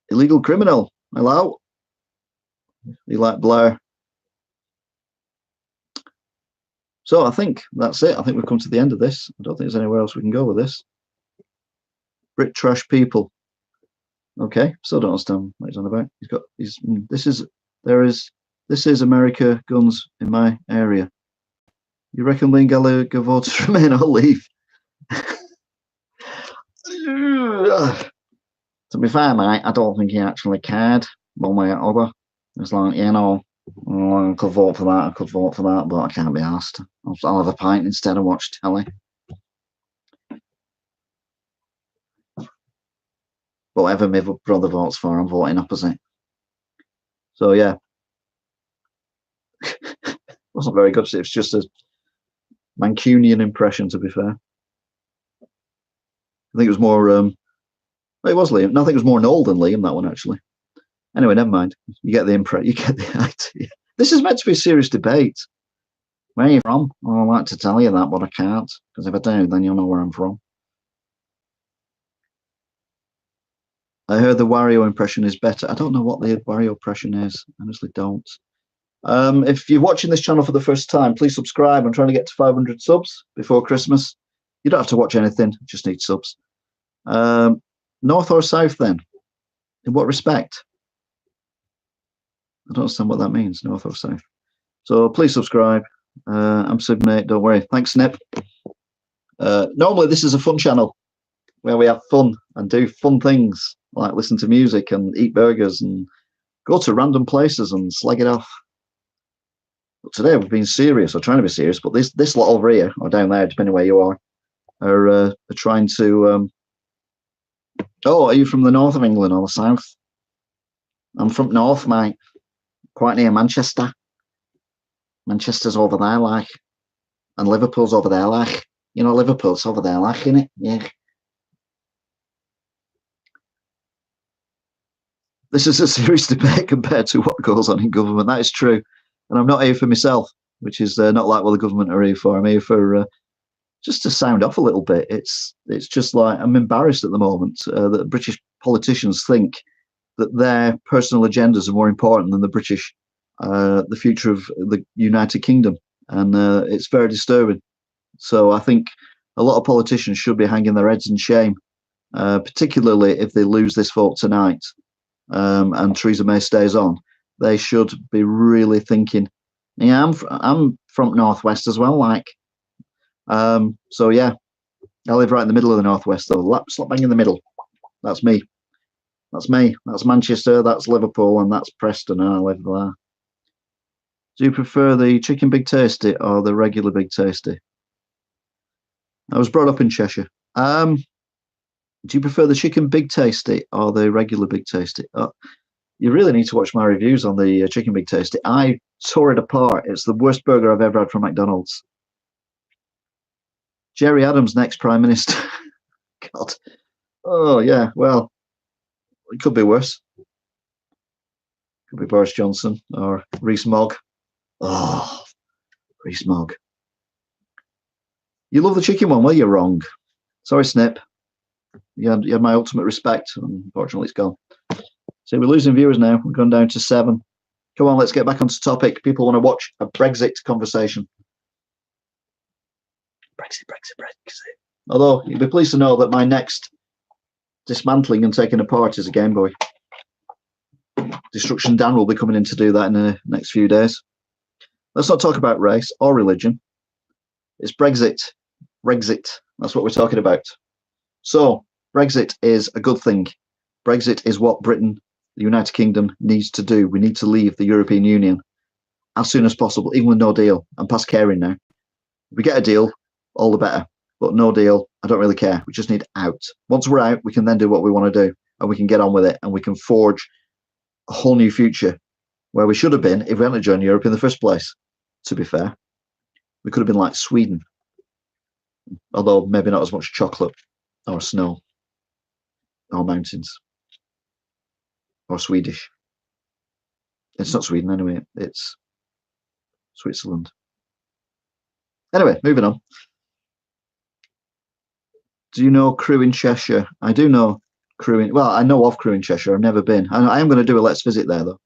Illegal criminal. Hello. You like Blair? So I think that's it. I think we've come to the end of this. I don't think there's anywhere else we can go with this. Brit trash people. Okay, still don't understand what he's on about. This is America guns in my area. You reckon Liam Gallagher voted to remain or leave? To be fair, mate, I don't think he actually cared one way or other. It's like, you know, I could vote for that, I could vote for that, but I can't be asked. I'll have a pint instead and watch telly. Whatever my brother votes for, I'm voting opposite. So yeah, wasn't very good. It's just a Mancunian impression, to be fair. I think it was more. It was Liam. No, I think it was more Noel than Liam, that one actually. Anyway, never mind. You get the impression. You get the idea. This is meant to be a serious debate. Where are you from? Well, I'd like to tell you that, but I can't, because if I do, then you'll know where I'm from. I heard the Wario impression is better. I don't know what the Wario impression is. I honestly don't. If you're watching this channel for the first time, please subscribe. I'm trying to get to 500 subs before Christmas. You don't have to watch anything, just need subs. North or south then? In what respect? I don't understand what that means, north or south. So please subscribe. I'm Sid, mate, don't worry. Thanks, Snip. Normally this is a fun channel where we have fun and do fun things, like listen to music and eat burgers and go to random places and slag it off. But today we've been serious, or trying to be serious, but this lot over here, or down there, depending where you are trying to... Oh, are you from the north of England or the south? I'm from north, mate. Quite near Manchester. Manchester's over there, like. And Liverpool's over there, like. You know, Liverpool's over there, like, innit? Yeah. This is a serious debate compared to what goes on in government. That is true. And I'm not here for myself, which is not like what the government are here for. I'm here for just to sound off a little bit. It's just like, I'm embarrassed at the moment that British politicians think that their personal agendas are more important than the future of the United Kingdom. And it's very disturbing. So I think a lot of politicians should be hanging their heads in shame, particularly if they lose this vote tonight and Theresa May stays on. They should be really thinking, yeah, I'm from Northwest as well, like. So yeah, I live right in the middle of the Northwest, though. Slap bang in the middle. That's me. That's me. That's Manchester. That's Liverpool, and that's Preston. And I live there. Do you prefer the chicken Big Tasty or the regular Big Tasty? I was brought up in Cheshire. Do you prefer the chicken big tasty or the regular big tasty? You really need to watch my reviews on the chicken big tasty. I tore it apart. It's the worst burger I've ever had from McDonald's. Jerry Adams, next Prime Minister. God. Oh, yeah. Well, it could be worse. Could be Boris Johnson or Rees Mogg. Oh, Rees Mogg. You love the chicken one? Well, you're wrong. Sorry, Snip. You had my ultimate respect. Unfortunately, it's gone. So we're losing viewers now. We're going down to 7. Come on, let's get back onto topic. People want to watch a Brexit conversation. Brexit. Although, you'll be pleased to know that my next dismantling and taking apart is a Game Boy. Destruction Dan will be coming in to do that in the next few days. Let's not talk about race or religion. It's Brexit. That's what we're talking about. So, Brexit is a good thing. Brexit is what Britain, the United Kingdom, needs to do. We need to leave the European Union as soon as possible, even with no deal. I'm past caring now. If we get a deal, all the better. But no deal, I don't really care. We just need out. Once we're out, we can then do what we want to do, and we can get on with it, and we can forge a whole new future where we should have been if we hadn't joined Europe in the first place, to be fair. We could have been like Sweden, although maybe not as much chocolate or snow or mountains or Swedish. It's not Sweden anyway, it's Switzerland. Anyway, moving on. Do you know Crewe in Cheshire? I do know Crewe in, well, I know of Crewe in Cheshire. I've never been. I am going to do a Let's Visit there, though.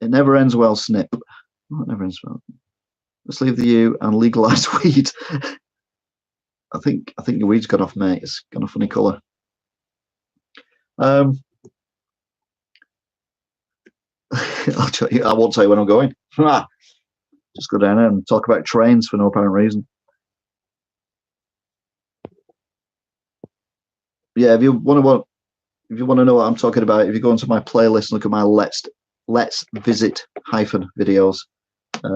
It never ends well, Snip. Oh, it never ends well. Let's leave the U and legalise weed. I think your weed's gone off, mate. It's got a funny colour. I won't tell you when I'm going. Just go down there and talk about trains for no apparent reason. Yeah, if you want to know what I'm talking about, if you go into my playlist and look at my Let's Visit videos,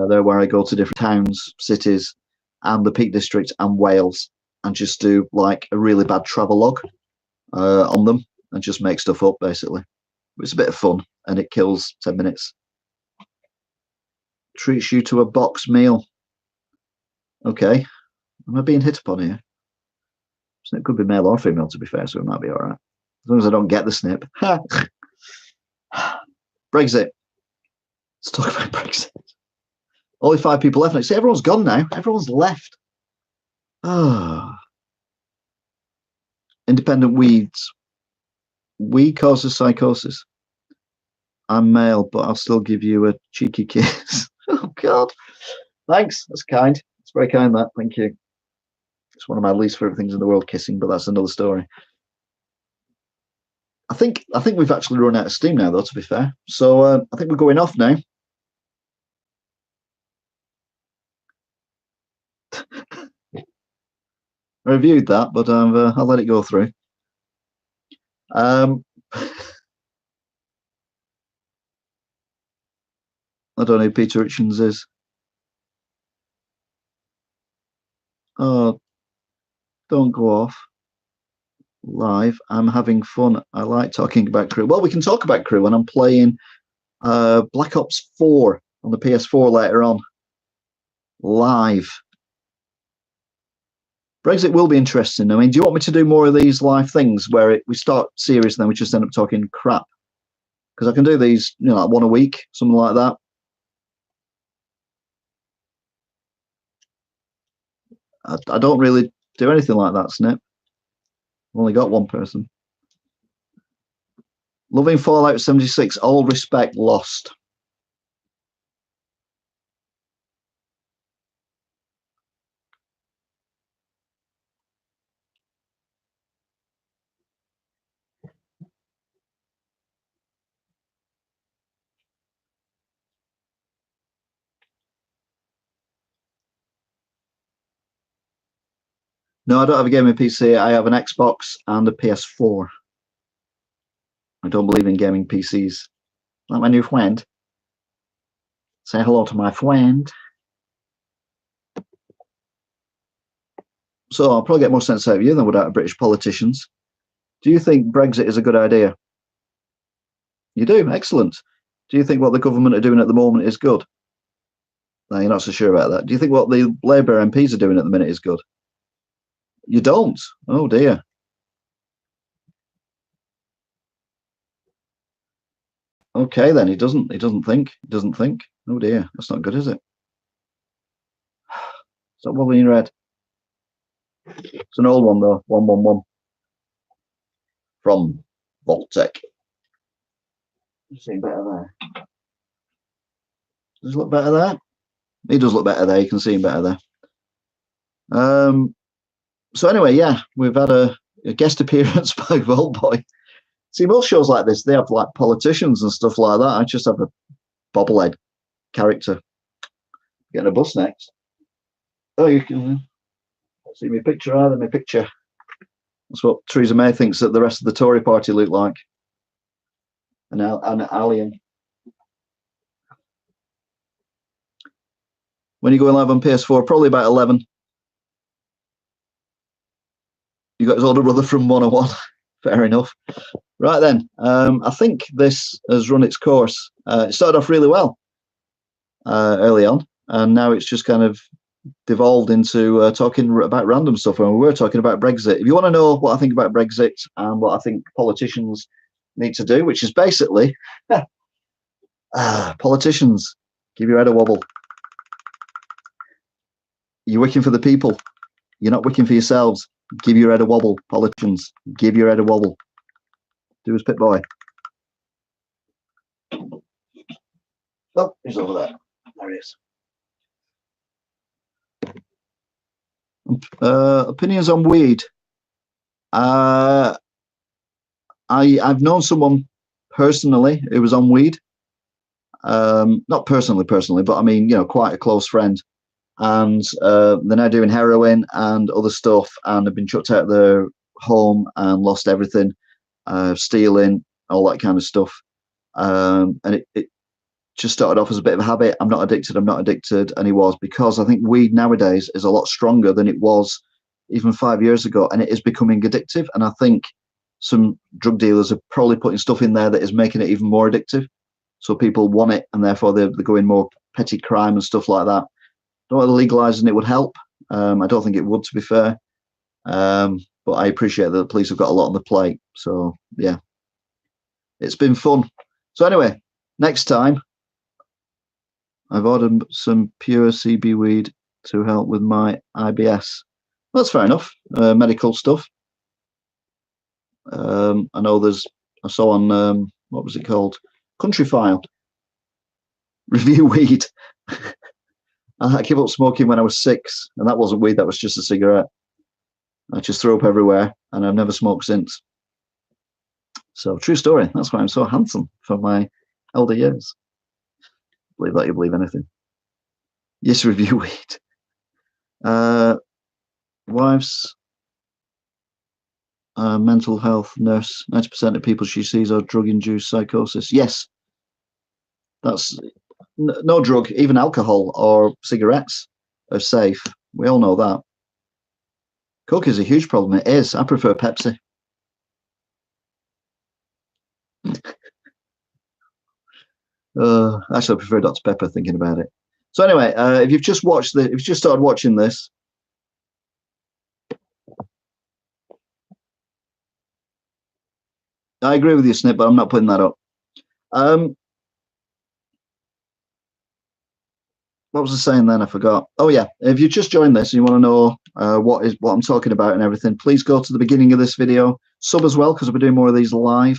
they're where I go to different towns, cities, and the Peak District and Wales, and just do like a really bad travelogue on them and just make stuff up basically. It's a bit of fun and it kills 10 minutes. Treats you to a box meal. Okay, am I being hit upon here? Snip could be male or female, to be fair, so it might be all right. As long as I don't get the snip. Brexit. Let's talk about Brexit. Only 5 people left. See, everyone's gone now. Everyone's left. Independent weeds. We causes psychosis. I'm male, but I'll still give you a cheeky kiss. Oh, God. Thanks. That's kind. It's very kind, that. Thank you. It's one of my least favorite things in the world, kissing, but that's another story. I think we've actually run out of steam now, though, to be fair. So I think we're going off now. I reviewed that, but I'll let it go through. I don't know who Peter Richards is. Oh, don't go off. Live. I'm having fun. I like talking about Crewe. Well, we can talk about Crewe when I'm playing Black Ops 4 on the PS4 later on. Live. Brexit will be interesting. I mean, do you want me to do more of these live things where we start serious and then we just end up talking crap? Because I can do these, like one a week, something like that. I don't really do anything like that, Snip. I've only got one person. Loving Fallout 76, all respect lost. No, I don't have a gaming PC. I have an Xbox and a PS4. I don't believe in gaming PCs. Like my new friend. Say hello to my friend. So I'll probably get more sense out of you than would out of British politicians. Do you think Brexit is a good idea? You do? Excellent. Do you think what the government are doing at the moment is good? No, you're not so sure about that. Do you think what the Labour MPs are doing at the minute is good? You don't? Oh dear. Okay then, he doesn't think. Oh dear, that's not good, is it? Stop wobbling your head. It's an old one though, 111 from Voltec. See better there. Does it look better there? He does look better there. You can see him better there. So anyway, yeah, we've had a guest appearance by Boy. See, most shows like this, they have like politicians and stuff like that. I just have a bobblehead character. Getting a bus next. Oh, you can see my picture, either my picture. That's what Theresa May thinks that the rest of the Tory party look like. An alien. When you go live on PS4, probably about 11. You got his older brother from 101. Fair enough. Right then, I think this has run its course. It started off really well early on, and now it's just kind of devolved into talking about random stuff. And we were talking about Brexit. If you want to know what I think about Brexit and what I think politicians need to do, which is basically politicians, give your head a wobble. You're working for the people. You're not working for yourselves. Give your head a wobble, politicians. Give your head a wobble. Do as Pit Boy. Oh, he's over there. There he is. Opinions on weed. I've known someone personally who was on weed. Not personally, but I mean, quite a close friend. And they're now doing heroin and other stuff, and have been chucked out of their home and lost everything, stealing, all that kind of stuff. And it just started off as a bit of a habit. I'm not addicted, and he was, because I think weed nowadays is a lot stronger than it was even 5 years ago, and it is becoming addictive. And I think some drug dealers are probably putting stuff in there that is making it even more addictive. So people want it, and therefore they're going more petty crime and stuff like that. Don't know whether legalising it would help. I don't think it would, to be fair. But I appreciate that the police have got a lot on the plate. So, yeah, it's been fun. So anyway, next time, I've ordered some pure CB weed to help with my IBS. That's fair enough. Medical stuff. I know I saw on, what was it called? Country File. Review weed. I gave up smoking when I was 6, and that wasn't weed, that was just a cigarette. I just threw up everywhere, and I've never smoked since. So, true story. That's why I'm so handsome for my elder years. Believe that, you believe anything. Yes, review weed. Wife's mental health nurse. 90% of people she sees are drug-induced psychosis. Yes. That's... No drug, even alcohol or cigarettes, are safe. We all know that. Coke is a huge problem. It is. I prefer Pepsi. Actually, I prefer Dr. Pepper, thinking about it. So anyway, if you've just started watching this, I agree with you, Snip, but I'm not putting that up. What was I saying then? I forgot. Oh yeah, if you just joined this and you want to know what I'm talking about and everything, please go to the beginning of this video, sub as well, because we'll be doing more of these live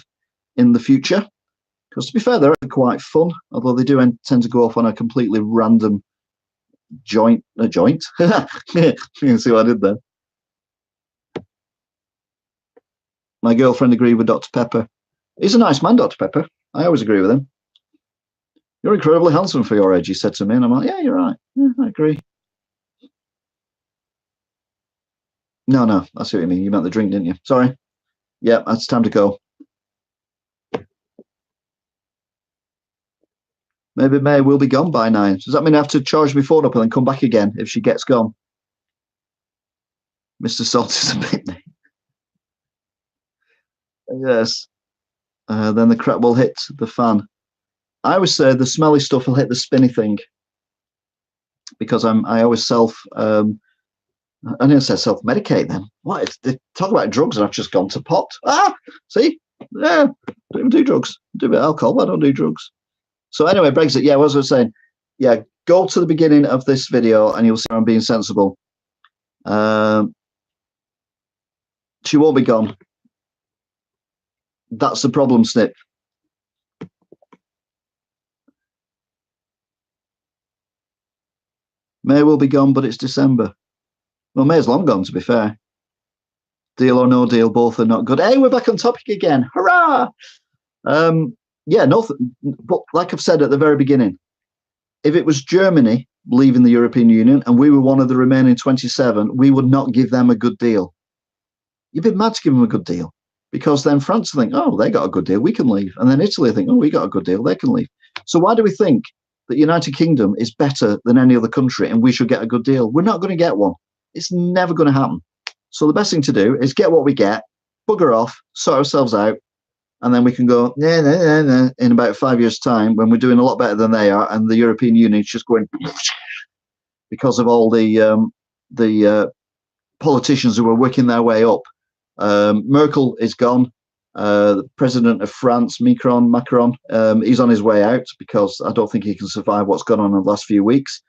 in the future. Because to be fair, they're quite fun, although they do tend to go off on a completely random joint. You can see what I did there. My girlfriend agreed with Dr. Pepper. He's a nice man, Dr. Pepper. I always agree with him. You're incredibly handsome for your age, he said to me, and I'm like, yeah, you're right. Yeah, I agree. No, I see what you mean. You meant the drink, didn't you? Sorry. Yeah, it's time to go. Maybe May will be gone by 9. Does that mean I have to charge my phone up and then come back again if she gets gone? Mr. Salt is a picnic. Yes. Then the crap will hit the fan. I always say the smelly stuff will hit the spinny thing, because I always I never say self-medicate then. What? They talk about drugs and I've just gone to pot. See? Yeah, don't even do drugs. Do a bit of alcohol, but I don't do drugs. So anyway, Brexit. Yeah, what was I saying? Yeah, go to the beginning of this video and you'll see I'm being sensible. She won't be gone. That's the problem, Snip. May will be gone, but it's December. Well, May's long gone, to be fair. Deal or no deal, both are not good. Hey, we're back on topic again. Hurrah! Yeah, no, but like I've said at the very beginning, if it was Germany leaving the European Union and we were one of the remaining 27, we would not give them a good deal. You'd be mad to give them a good deal, because then France will think, oh, they got a good deal, we can leave. And then Italy think, oh, we got a good deal, they can leave. So why do we think that United Kingdom is better than any other country and we should get a good deal? We're not going to get one. It's never going to happen. So the best thing to do is get what we get, bugger off, sort ourselves out, and then we can go in about 5 years' time when we're doing a lot better than they are, and the European Union is just going because of all the politicians who are working their way up. Merkel is gone. The president of France, Macron, he's on his way out because I don't think he can survive what's gone on in the last few weeks.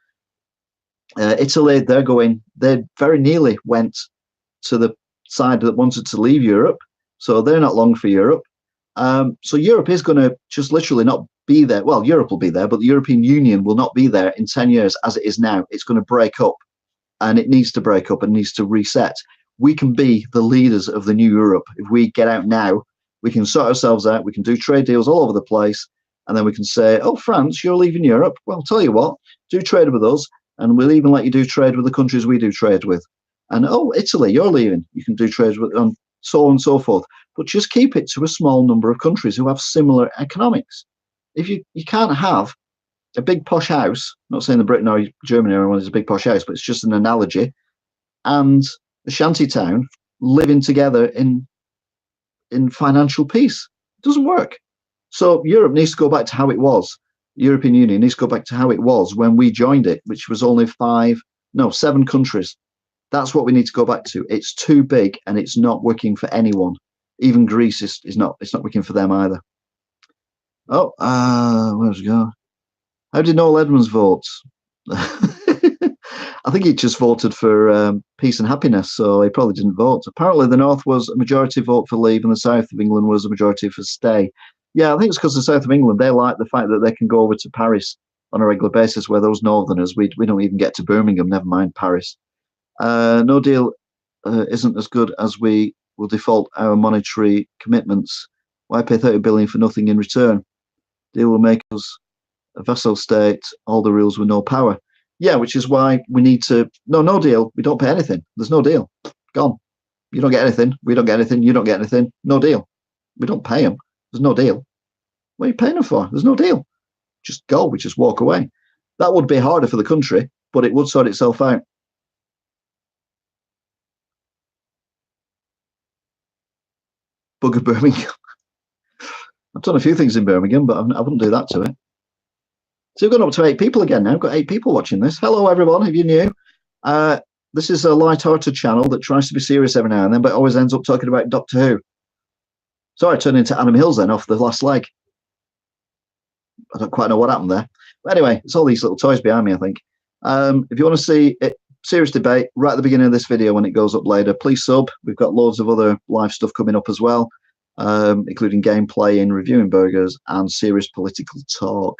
Italy, they very nearly went to the side that wanted to leave Europe, so they're not long for Europe. So Europe is going to just literally not be there. Well, Europe will be there, but the European Union will not be there in 10 years as it is now. It's going to break up, and it needs to break up and needs to reset. We can be the leaders of the new Europe. If we get out now, we can sort ourselves out. We can do trade deals all over the place. And then we can say, oh, France, you're leaving Europe. Well, tell you what, do trade with us. And we'll even let you do trade with the countries we do trade with. And, oh, Italy, you're leaving. You can do trade with, and so on and so forth. But just keep it to a small number of countries who have similar economics. If you can't have a big posh house, not saying that Britain or Germany or anyone is a big posh house, but it's just an analogy, and a shanty town living together in financial peace. It doesn't work. So Europe needs to go back to how it was. The European Union needs to go back to how it was when we joined it, which was only 7 countries. That's what we need to go back to. It's too big and it's not working for anyone. Even Greece is not. It's not working for them either. Oh, where's it go? How did Noel Edmonds vote? I think he just voted for peace and happiness, so he probably didn't vote. Apparently, the North was a majority vote for leave, and the South of England was a majority for stay. Yeah, I think it's because the South of England, they like the fact that they can go over to Paris on a regular basis, where those Northerners, we don't even get to Birmingham, never mind Paris. No deal isn't as good as we will default our monetary commitments. Why pay 30 billion for nothing in return? Deal will make us a vassal state, all the rules with no power. Yeah, which is why we need to, no deal. We don't pay anything. There's no deal. Gone. You don't get anything. We don't get anything. You don't get anything. No deal. We don't pay them. There's no deal. What are you paying them for? There's no deal. Just go. We just walk away. That would be harder for the country, but it would sort itself out. Bugger Birmingham. I've done a few things in Birmingham, but I wouldn't do that to it. So we've gone up to 8 people again now. I've got 8 people watching this. Hello, everyone, if you're new. This is a light-hearted channel that tries to be serious every now and then, but always ends up talking about Doctor Who. Sorry, I turned into Adam Hills then off the last leg. I don't quite know what happened there. But anyway, it's all these little toys behind me, I think. If you want to see it, serious debate right at the beginning of this video when it goes up later, please sub. We've got loads of other live stuff coming up as well, including gameplay and reviewing burgers and serious political talk.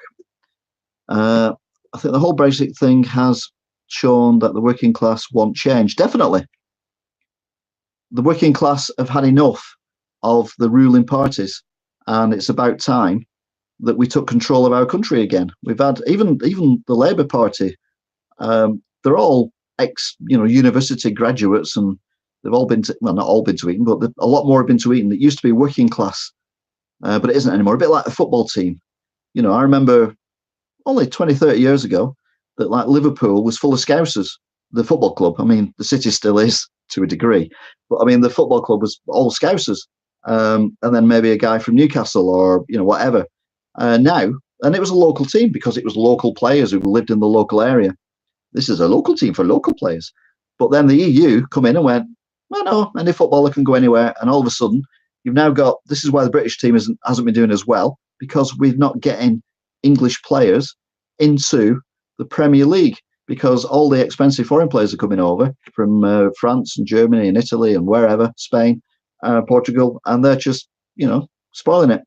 I think the whole Brexit thing has shown that the working class want change. Definitely. The working class have had enough of the ruling parties, and it's about time that we took control of our country again. We've had even the Labour Party. They're all university graduates, and they've all been to, well, not all been to Eton, but a lot more have been to Eton. It used to be working class, but it isn't anymore. A bit like the football team. I remember only 20, 30 years ago that like Liverpool was full of Scousers, the football club. I mean, the city still is. to a degree. But I mean, the football club was all Scousers, and then maybe a guy from Newcastle or whatever. Now, and it was a local team because it was local players who lived in the local area. This is a local team for local players. But then the EU come in and went, well, no, any footballer can go anywhere. And all of a sudden, you've now got, this is why the British team hasn't been doing as well, because we're not getting English players into the Premier League, because all the expensive foreign players are coming over from France and Germany and Italy and wherever, Spain, Portugal, and they're just, spoiling it.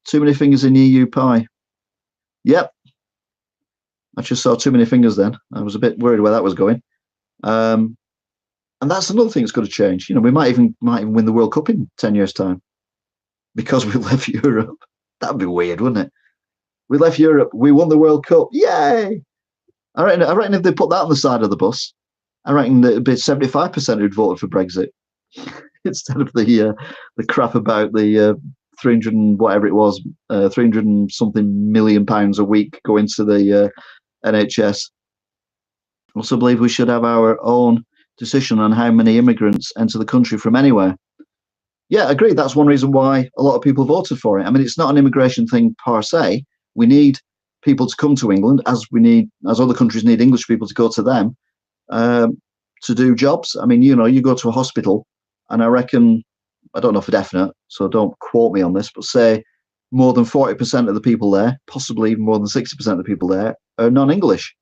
Too many fingers in EU pie. Yep. I just saw too many fingers then. I was a bit worried where that was going. And that's another thing that's got to change. We might even win the World Cup in 10 years' time because we left Europe. That'd be weird, wouldn't it? We left Europe. We won the World Cup. Yay! I reckon if they put that on the side of the bus, I reckon that it'd be 75% who'd voted for Brexit instead of the crap about the 300 and whatever it was, 300 and something million pounds a week going to the NHS. I also believe we should have our own decision on how many immigrants enter the country from anywhere. Yeah, agreed. That's one reason why a lot of people voted for it. I mean, it's not an immigration thing per se. We need people to come to England as other countries need English people to go to them to do jobs. I mean, you go to a hospital and I reckon, I don't know for definite, so don't quote me on this, but say more than 40% of the people there, possibly even more than 60% of the people there, are non-English.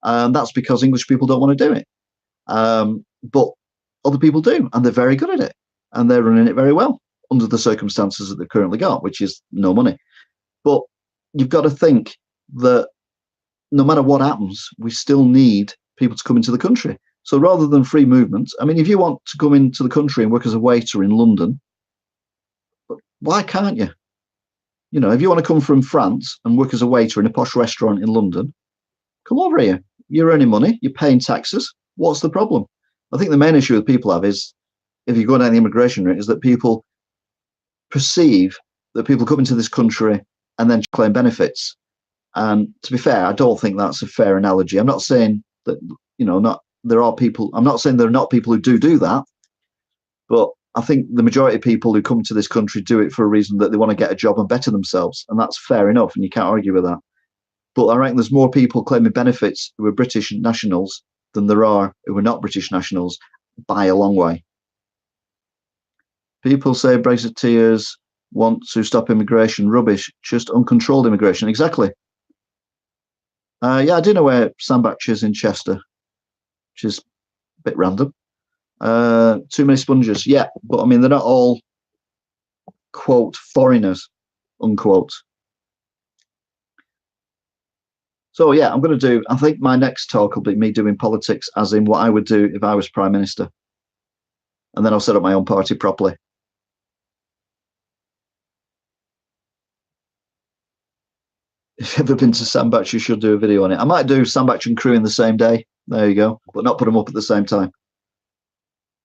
That's because English people don't want to do it. But other people do, and they're very good at it, and they're running it very well under the circumstances that they've currently got, which is no money. But you've got to think that no matter what happens, we still need people to come into the country. So rather than free movement, I mean, if you want to come into the country and work as a waiter in London, why can't you? If you want to come from France and work as a waiter in a posh restaurant in London, come over here. You're earning money, you're paying taxes. What's the problem? I think the main issue that people have is, if you go down the immigration route, is that people perceive that people come into this country and then claim benefits. And to be fair, I don't think that's a fair analogy. I'm not saying that, there are people, I'm not saying there are not people who do that, but I think the majority of people who come to this country do it for a reason that they want to get a job and better themselves. And that's fair enough, and you can't argue with that. But I reckon there's more people claiming benefits who are British nationals than there are who are not British nationals by a long way. People say Brexiteers want to stop immigration. Rubbish. Just uncontrolled immigration. Exactly. Yeah, I do know where Sandbach is in Chester, which is a bit random. Too many sponges. Yeah, but I mean, they're not all, quote, foreigners, unquote. So yeah, I think my next talk will be me doing politics as in what I would do if I was Prime Minister. And then I'll set up my own party properly. If you've ever been to Sandbach, you should do a video on it. I might do Sandbach and Crewe in the same day. There you go. But not put them up at the same time.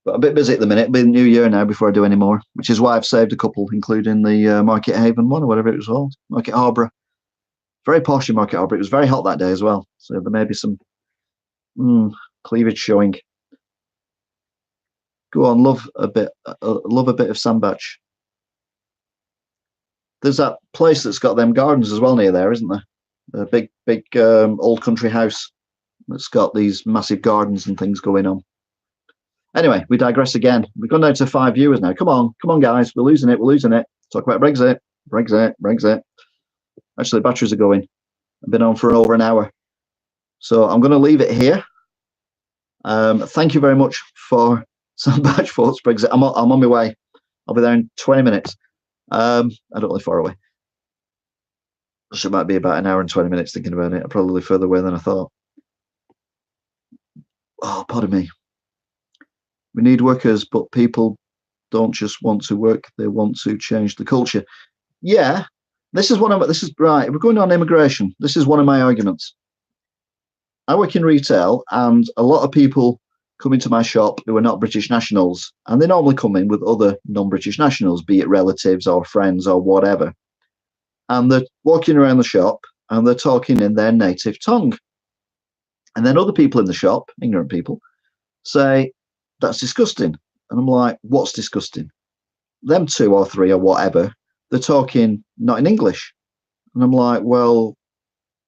But I'm a bit busy at the minute. It'll be New Year now before I do any more, which is why I've saved a couple, including the Market Haven one or whatever it was called. Market Harbour. Very posh in Market Harbour. It was very hot that day as well. So there may be some cleavage showing. Go on, love a bit of Sandbach. There's that place that's got them gardens as well near there, isn't there? A big old country house that's got these massive gardens and things going on. Anyway, we digress again. We've gone down to 5 viewers now. Come on, guys. We're losing it. Talk about Brexit. Actually, batteries are going. I've been on for over an hour. So I'm going to leave it here. Thank you very much for Sandbach Votes Brexit. I'm on my way. I'll be there in 20 minutes. I don't live far away. So it might be about an hour and 20 minutes thinking about it. I'm probably further away than I thought. Oh, pardon me. We need workers, but people don't just want to work. They want to change the culture. Yeah, this is right. We're going on immigration. This is one of my arguments. I work in retail, and a lot of people come into my shop who are not British nationals, and they normally come in with other non-British nationals, be it relatives or friends or whatever. And they're walking around the shop and they're talking in their native tongue. And then other people in the shop, ignorant people, say, that's disgusting. And I'm like, what's disgusting? Them two or three or whatever, they're talking not in English. And I'm like, well,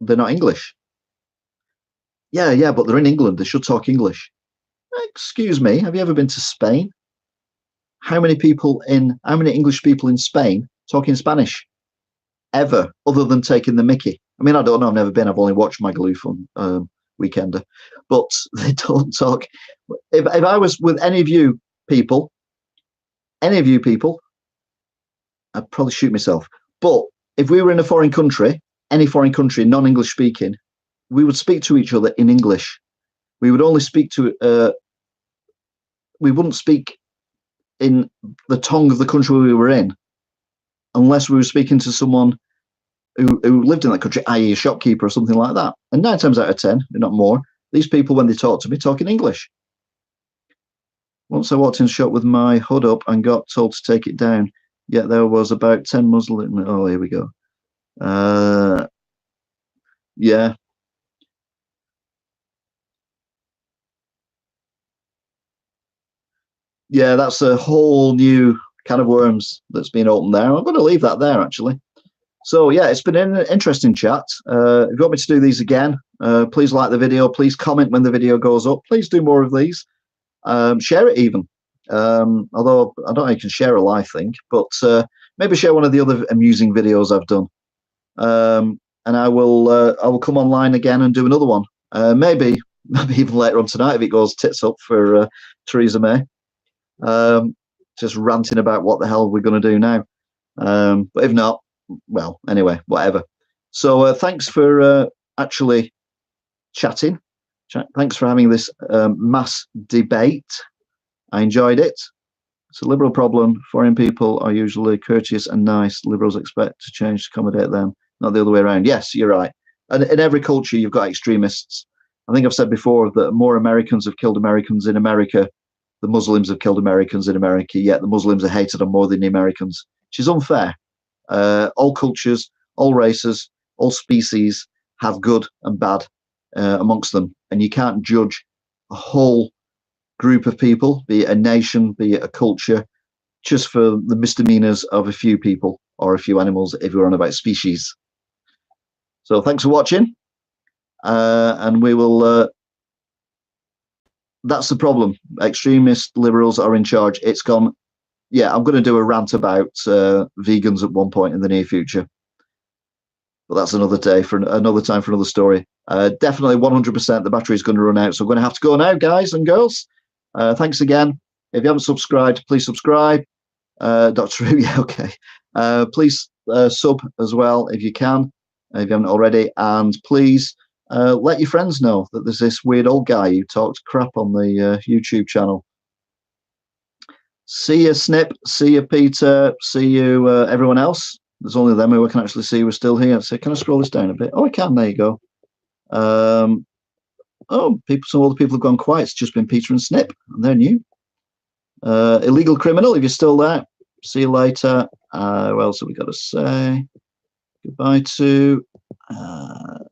they're not English. Yeah, but they're in England. They should talk English. Excuse me, have you ever been to Spain? How many English people in Spain talking Spanish? Ever, other than taking the mickey? I mean, I don't know. I've never been. I've only watched Magaluf on Weekender. But they don't talk. If I was with any of you people, I'd probably shoot myself. But if we were in a foreign country, any foreign country, non-English speaking, we would speak to each other in English. We would only speak we wouldn't speak in the tongue of the country we were in, unless we were speaking to someone who lived in that country, i.e. a shopkeeper or something like that. And 9 times out of 10, if not more, these people, when they talk to me, talk in English. Once I walked in the shop with my hood up and got told to take it down, yet there was about 10 Muslim. Oh, here we go. Yeah. Yeah, that's a whole new can of worms that's been opened there. I'm going to leave that there, actually. So, yeah, it's been an interesting chat. If you want me to do these again, please like the video. Please comment when the video goes up. Please do more of these. Share it even. Although I don't know if you can share a live thing, but maybe share one of the other amusing videos I've done. And I will come online again and do another one. Maybe even later on tonight if it goes tits up for Theresa May. Just ranting about what the hell we're going to do now. But if not, well, anyway, whatever. So thanks for actually chatting. Thanks for having this mass debate. I enjoyed it. It's a Liberal problem. Foreign people are usually courteous and nice. Liberals expect to change to accommodate them, not the other way around. Yes, you're right. And in every culture, you've got extremists. I think I've said before that more Americans have killed Americans in America than Muslims have killed Americans in America, yet the Muslims are hated on more than the Americans, which is unfair. All cultures, all races, all species have good and bad amongst them. And you can't judge a whole group of people, be it a nation, be it a culture, just for the misdemeanors of a few people or a few animals if we're on about species. So thanks for watching. And we will... that's the problem. Extremist liberals are in charge. It's gone... Yeah, I'm going to do a rant about vegans at one point in the near future. But that's another day, for another time, for another story. Definitely 100% the battery is going to run out. So I'm going to have to go now, guys and girls. Thanks again. If you haven't subscribed, please subscribe. Dr. Who, yeah, okay. Please sub as well if you can, if you haven't already. And please let your friends know that there's this weird old guy who talks crap on the YouTube channel. See you, Snip. See you, Peter. See you, everyone else. There's only them who I can actually see who are still here. So can I scroll this down a bit? Oh, I can. There you go. Oh, some other people have gone quiet. It's just been Peter and Snip, and they're new. Illegal criminal, if you're still there. See you later. What else have we got to say? Goodbye to. That's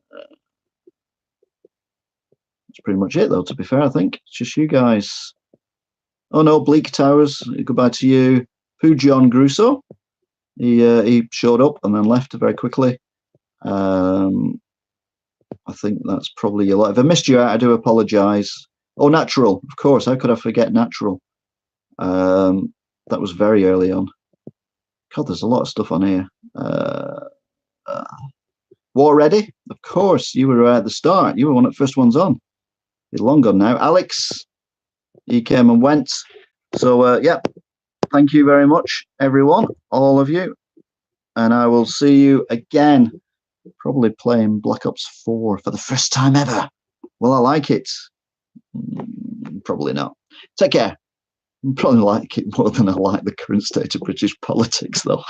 pretty much it, though, to be fair, I think. It's just you guys. Oh, no, Bleak Towers. Goodbye to you. Pooh John Grusso. He showed up and then left very quickly. I think that's probably your lot. If I missed you out, I do apologise. Oh, Natural, of course. How could I forget Natural? That was very early on. God, there's a lot of stuff on here. War Ready? Of course, you were at the start. You were one of the first ones on. You're long gone now. Alex, he came and went. So, yeah, thank you very much, everyone, all of you. And I will see you again, probably playing Black Ops 4 for the first time ever. Will I like it? Probably not. Take care. Probably like it more than I like the current state of British politics, though.